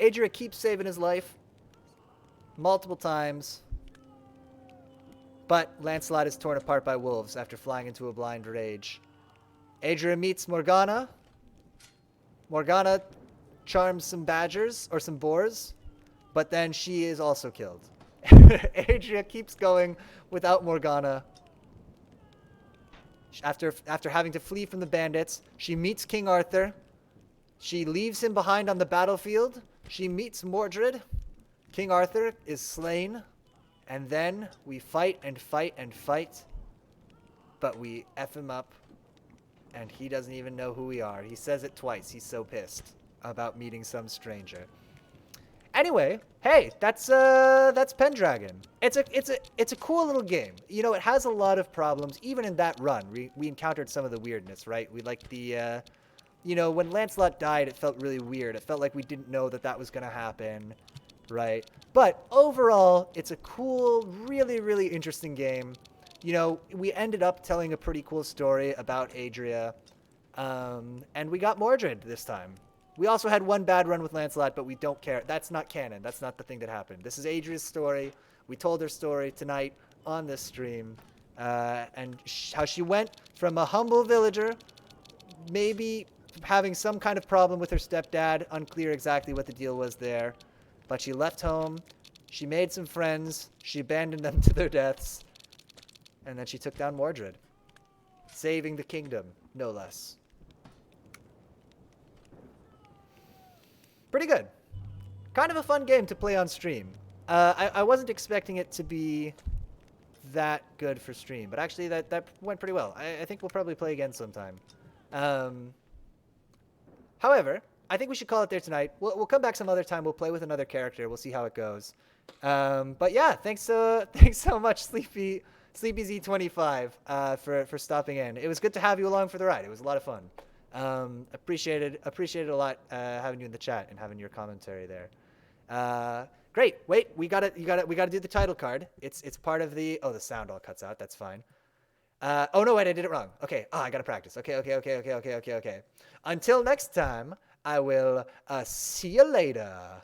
Adria keeps saving his life multiple times, but Lancelot is torn apart by wolves after flying into a blind rage. Adria meets Morgana. Morgana charms some badgers, or some boars, but then she is also killed. Adria keeps going without Morgana. After having to flee from the bandits, she meets King Arthur. She leaves him behind on the battlefield. She meets Mordred. King Arthur is slain. And then we fight and fight and fight. But we F him up. And he doesn't even know who we are. He says it twice. He's so pissed about meeting some stranger. Anyway, hey, that's Pendragon. It's a cool little game. You know, it has a lot of problems. Even in that run, we encountered some of the weirdness, right? We like the you know, when Lancelot died, it felt really weird. It felt like we didn't know that that was going to happen, right? But overall, it's a cool, really, really interesting game. You know, we ended up telling a pretty cool story about Adria, and we got Mordred this time. We also had one bad run with Lancelot, but we don't care. That's not canon. That's not the thing that happened. This is Adria's story. We told her story tonight on this stream, and how she went from a humble villager, maybe having some kind of problem with her stepdad. Unclear exactly what the deal was there. But she left home. She made some friends. She abandoned them to their deaths. And then she took down Mordred. Saving the kingdom, no less. Pretty good. Kind of a fun game to play on stream. I wasn't expecting it to be that good for stream, but actually that went pretty well. I think we'll probably play again sometime. However, I think we should call it there tonight. We'll come back some other time. We'll play with another character. We'll see how it goes. But yeah, thanks so much, Sleepy Z25, for stopping in. It was good to have you along for the ride. It was a lot of fun. Appreciated a lot having you in the chat and having your commentary there. Great. Wait, we gotta do the title card. It's part of the. Oh, the sound all cuts out. That's fine. Oh no, wait, I did it wrong. Okay. Oh, I gotta practice. Okay. Until next time, I will see you later.